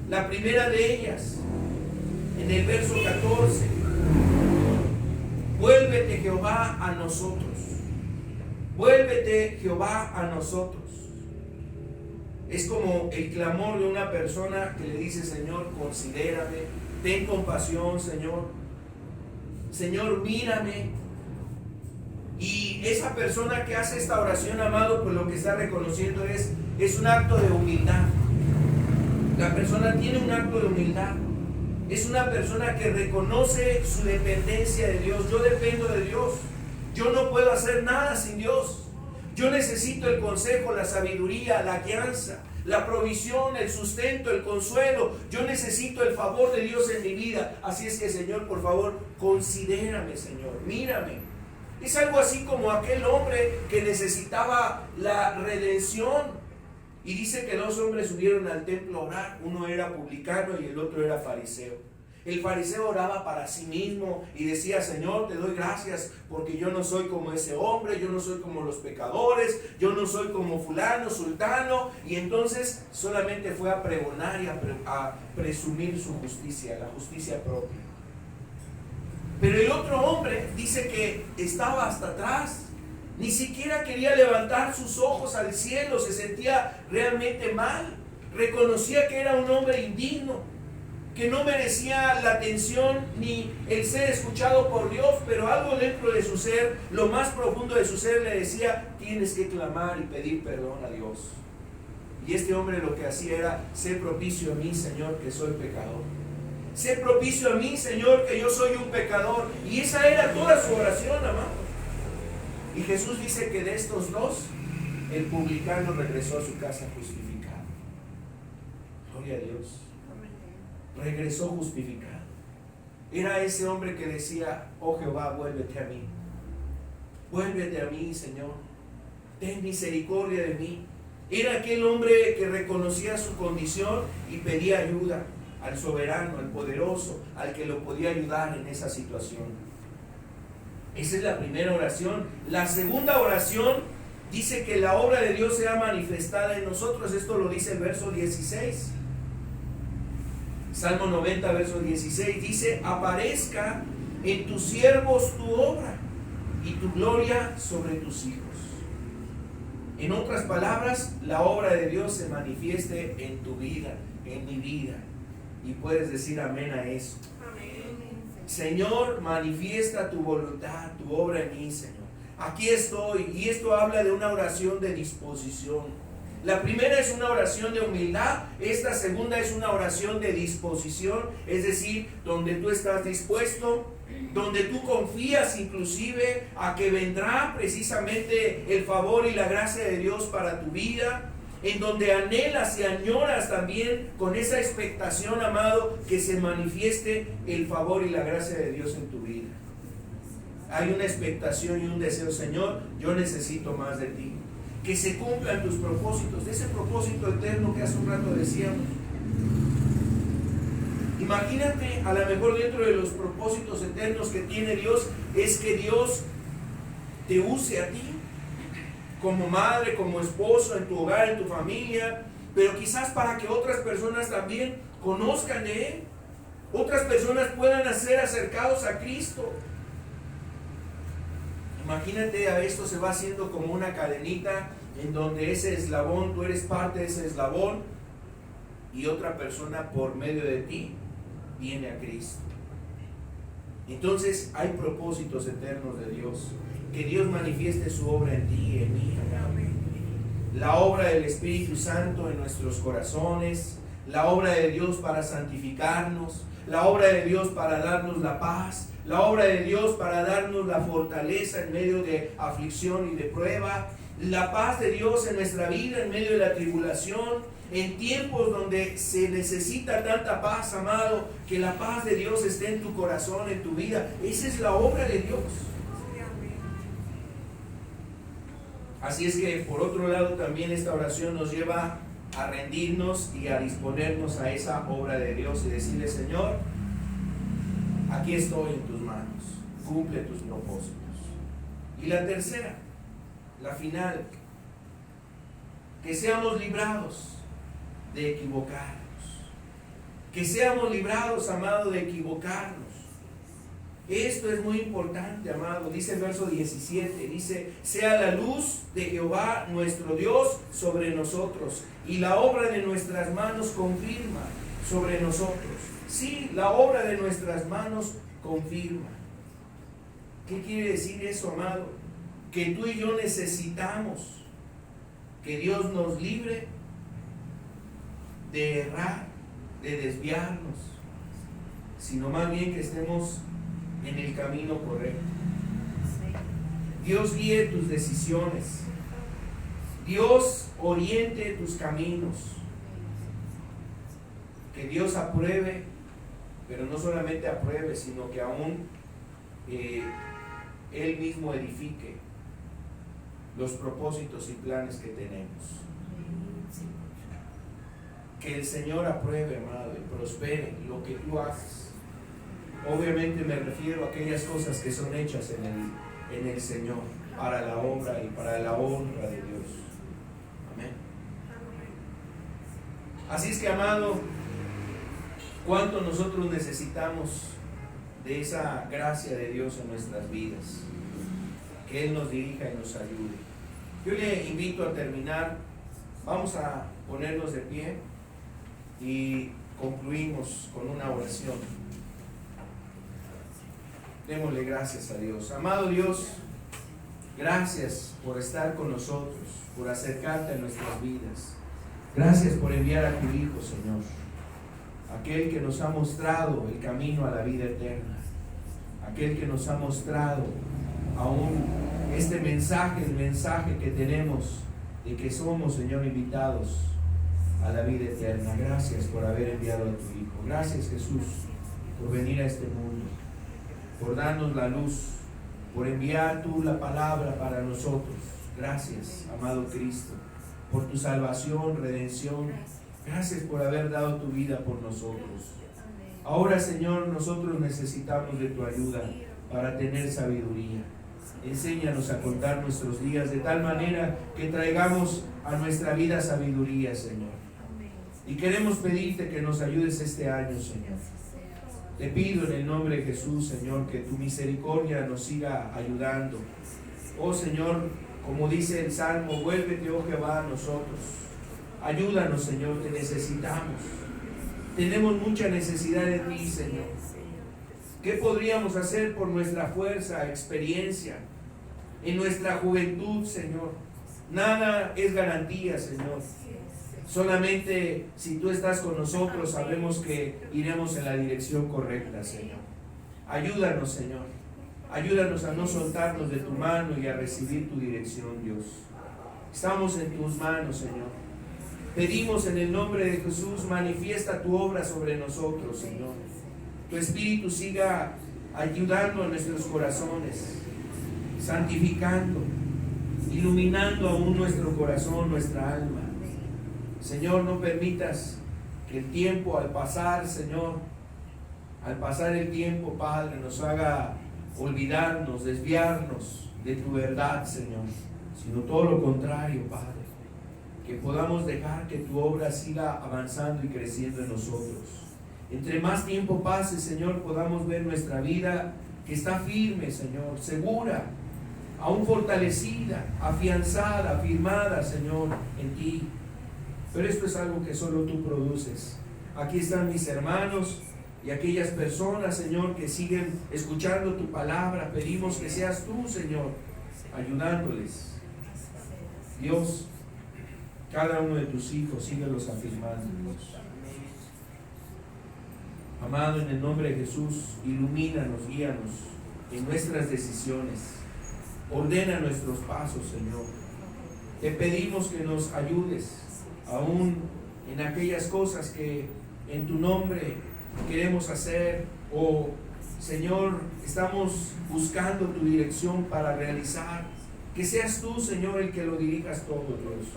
la primera de ellas, en el verso 14, vuélvete Jehová a nosotros. Vuélvete Jehová a nosotros. Es como el clamor de una persona que le dice: Señor, considérame, ten compasión, Señor. Señor, mírame. Y esa persona que hace esta oración, amado, pues lo que está reconociendo es un acto de humildad. La persona tiene un acto de humildad. Es una persona que reconoce su dependencia de Dios. Yo dependo de Dios. Yo no puedo hacer nada sin Dios. Yo necesito el consejo, la sabiduría, la guianza, la provisión, el sustento, el consuelo. Yo necesito el favor de Dios en mi vida. Así es que, Señor, por favor, considérame, Señor. Mírame. Es algo así como aquel hombre que necesitaba la redención. Y dice que 2 hombres subieron al templo a orar. Uno era publicano y el otro era fariseo. El fariseo oraba para sí mismo y decía: Señor, te doy gracias porque yo no soy como ese hombre, yo no soy como los pecadores, yo no soy como fulano, sultano. Y entonces solamente fue a pregonar y a presumir su justicia, la justicia propia. Pero el otro hombre dice que estaba hasta atrás. Ni siquiera quería levantar sus ojos al cielo, se sentía realmente mal. Reconocía que era un hombre indigno, que no merecía la atención ni el ser escuchado por Dios, pero algo dentro de su ser, lo más profundo de su ser, le decía: tienes que clamar y pedir perdón a Dios. Y este hombre lo que hacía era: sé propicio a mí, Señor, que soy pecador. Sé propicio a mí, Señor, que yo soy un pecador. Y esa era toda su oración, amado. Y Jesús dice que de estos 2, el publicano regresó a su casa justificado. Gloria a Dios. Regresó justificado. Era ese hombre que decía: oh Jehová, vuélvete a mí. Vuélvete a mí, Señor. Ten misericordia de mí. Era aquel hombre que reconocía su condición y pedía ayuda al soberano, al poderoso, al que lo podía ayudar en esa situación. Esa es la primera oración. La segunda oración dice que la obra de Dios sea manifestada en nosotros. Esto lo dice el verso 16. Salmo 90, verso 16. Dice: aparezca en tus siervos tu obra y tu gloria sobre tus hijos. En otras palabras, la obra de Dios se manifieste en tu vida, en mi vida. Y puedes decir amén a eso. Señor, manifiesta tu voluntad, tu obra en mí, Señor. Aquí estoy. Y esto habla de una oración de disposición. La primera es una oración de humildad. Esta segunda es una oración de disposición. Es decir, donde tú estás dispuesto, donde tú confías inclusive a que vendrá precisamente el favor y la gracia de Dios para tu vida. En donde anhelas y añoras también con esa expectación, amado, que se manifieste el favor y la gracia de Dios en tu vida. Hay una expectación y un deseo: Señor, yo necesito más de ti. Que se cumplan tus propósitos, de ese propósito eterno que hace un rato decíamos. Imagínate, a lo mejor dentro de los propósitos eternos que tiene Dios, es que Dios te use a ti como madre, como esposo, en tu hogar, en tu familia, pero quizás para que otras personas también conozcan de Él, otras personas puedan ser acercados a Cristo. Imagínate, a esto se va haciendo como una cadenita en donde ese eslabón, tú eres parte de ese eslabón y otra persona por medio de ti viene a Cristo. Entonces hay propósitos eternos de Dios. Que Dios manifieste su obra en ti y en mí. La obra del Espíritu Santo en nuestros corazones, la obra de Dios para santificarnos, la obra de Dios para darnos la paz, la obra de Dios para darnos la fortaleza en medio de aflicción y de prueba, La paz de Dios en nuestra vida en medio de la tribulación, en tiempos donde se necesita tanta paz, amado, que la paz de Dios esté en tu corazón, en tu vida. Esa es la obra de Dios. Así es que por otro lado también esta oración nos lleva a rendirnos y a disponernos a esa obra de Dios y decirle: Señor, aquí estoy en tus manos, cumple tus propósitos. Y la tercera, la final, que seamos librados de equivocarnos, que seamos librados, amado, de equivocarnos. Esto es muy importante, amado. Dice el verso 17, dice: sea la luz de Jehová nuestro Dios sobre nosotros, y la obra de nuestras manos confirma sobre nosotros. Sí, la obra de nuestras manos confirma. ¿Qué quiere decir eso, amado? Que tú y yo necesitamos que Dios nos libre de errar, de desviarnos, sino más bien que estemos en el camino correcto. Dios guíe tus decisiones, Dios oriente tus caminos, que Dios apruebe, pero no solamente apruebe, sino que aún Él mismo edifique los propósitos y planes que tenemos. Que el Señor apruebe, amado, y prospere lo que tú hagas. Obviamente me refiero a aquellas cosas que son hechas en el Señor, para la obra y para la honra de Dios. Amén. Así es que, amado, cuánto nosotros necesitamos de esa gracia de Dios en nuestras vidas, que Él nos dirija y nos ayude. Yo le invito a terminar. Vamos a ponernos de pie y concluimos con una oración. Démosle gracias a Dios. Amado Dios, gracias por estar con nosotros, por acercarte a nuestras vidas. Gracias por enviar a tu Hijo, Señor, aquel que nos ha mostrado el camino a la vida eterna, aquel que nos ha mostrado aún este mensaje, el mensaje que tenemos de que somos, Señor, invitados a la vida eterna. Gracias por haber enviado a tu Hijo. Gracias, Jesús, por venir a este mundo, por darnos la luz, por enviar tú la palabra para nosotros. Gracias, amado Cristo, por tu salvación, redención. Gracias por haber dado tu vida por nosotros. Ahora, Señor, nosotros necesitamos de tu ayuda para tener sabiduría. Enséñanos a contar nuestros días de tal manera que traigamos a nuestra vida sabiduría, Señor. Y queremos pedirte que nos ayudes este año, Señor. Te pido en el nombre de Jesús, Señor, que tu misericordia nos siga ayudando. Oh Señor, como dice el Salmo, vuélvete, oh Jehová, a nosotros. Ayúdanos, Señor, te necesitamos. Tenemos mucha necesidad de ti, Señor. ¿Qué podríamos hacer por nuestra fuerza, experiencia, en nuestra juventud, Señor? Nada es garantía, Señor. Solamente si tú estás con nosotros, sabemos que iremos en la dirección correcta, Señor. Ayúdanos, Señor. Ayúdanos a no soltarnos de tu mano y a recibir tu dirección, Dios. Estamos en tus manos, Señor. Pedimos en el nombre de Jesús, manifiesta tu obra sobre nosotros, Señor. Tu Espíritu siga ayudando a nuestros corazones, santificando, iluminando aún nuestro corazón, nuestra alma. Señor, no permitas que el tiempo al pasar, Señor, al pasar el tiempo, Padre, nos haga olvidarnos, desviarnos de tu verdad, Señor, sino todo lo contrario, Padre, que podamos dejar que tu obra siga avanzando y creciendo en nosotros. Entre más tiempo pase, Señor, podamos ver nuestra vida que está firme, Señor, segura, aún fortalecida, afianzada, afirmada, Señor, en ti. Pero esto es algo que solo tú produces. Aquí están mis hermanos y aquellas personas, Señor, que siguen escuchando tu palabra. Pedimos que seas tú, Señor, ayudándoles. Dios, cada uno de tus hijos, síguelos afirmando. Amado, en el nombre de Jesús, ilumínanos, guíanos en nuestras decisiones. Ordena nuestros pasos, Señor. Te pedimos que nos ayudes, aún en aquellas cosas que en tu nombre queremos hacer, o Señor, estamos buscando tu dirección para realizar. Que seas tú, Señor, el que lo dirijas todo, Dios.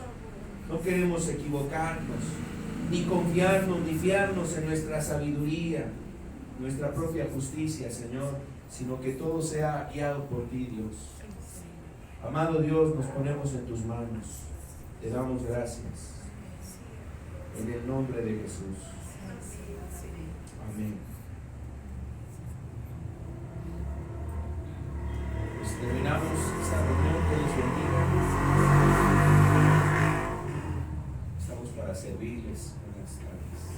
No queremos equivocarnos, ni confiarnos, ni fiarnos en nuestra sabiduría, nuestra propia justicia, Señor, sino que todo sea guiado por ti, Dios. Amado Dios, nos ponemos en tus manos. Te damos gracias. En el nombre de Jesús. Amén. Pues terminamos esta reunión. Que Dios bendiga. Estamos para servirles. Buenas tardes.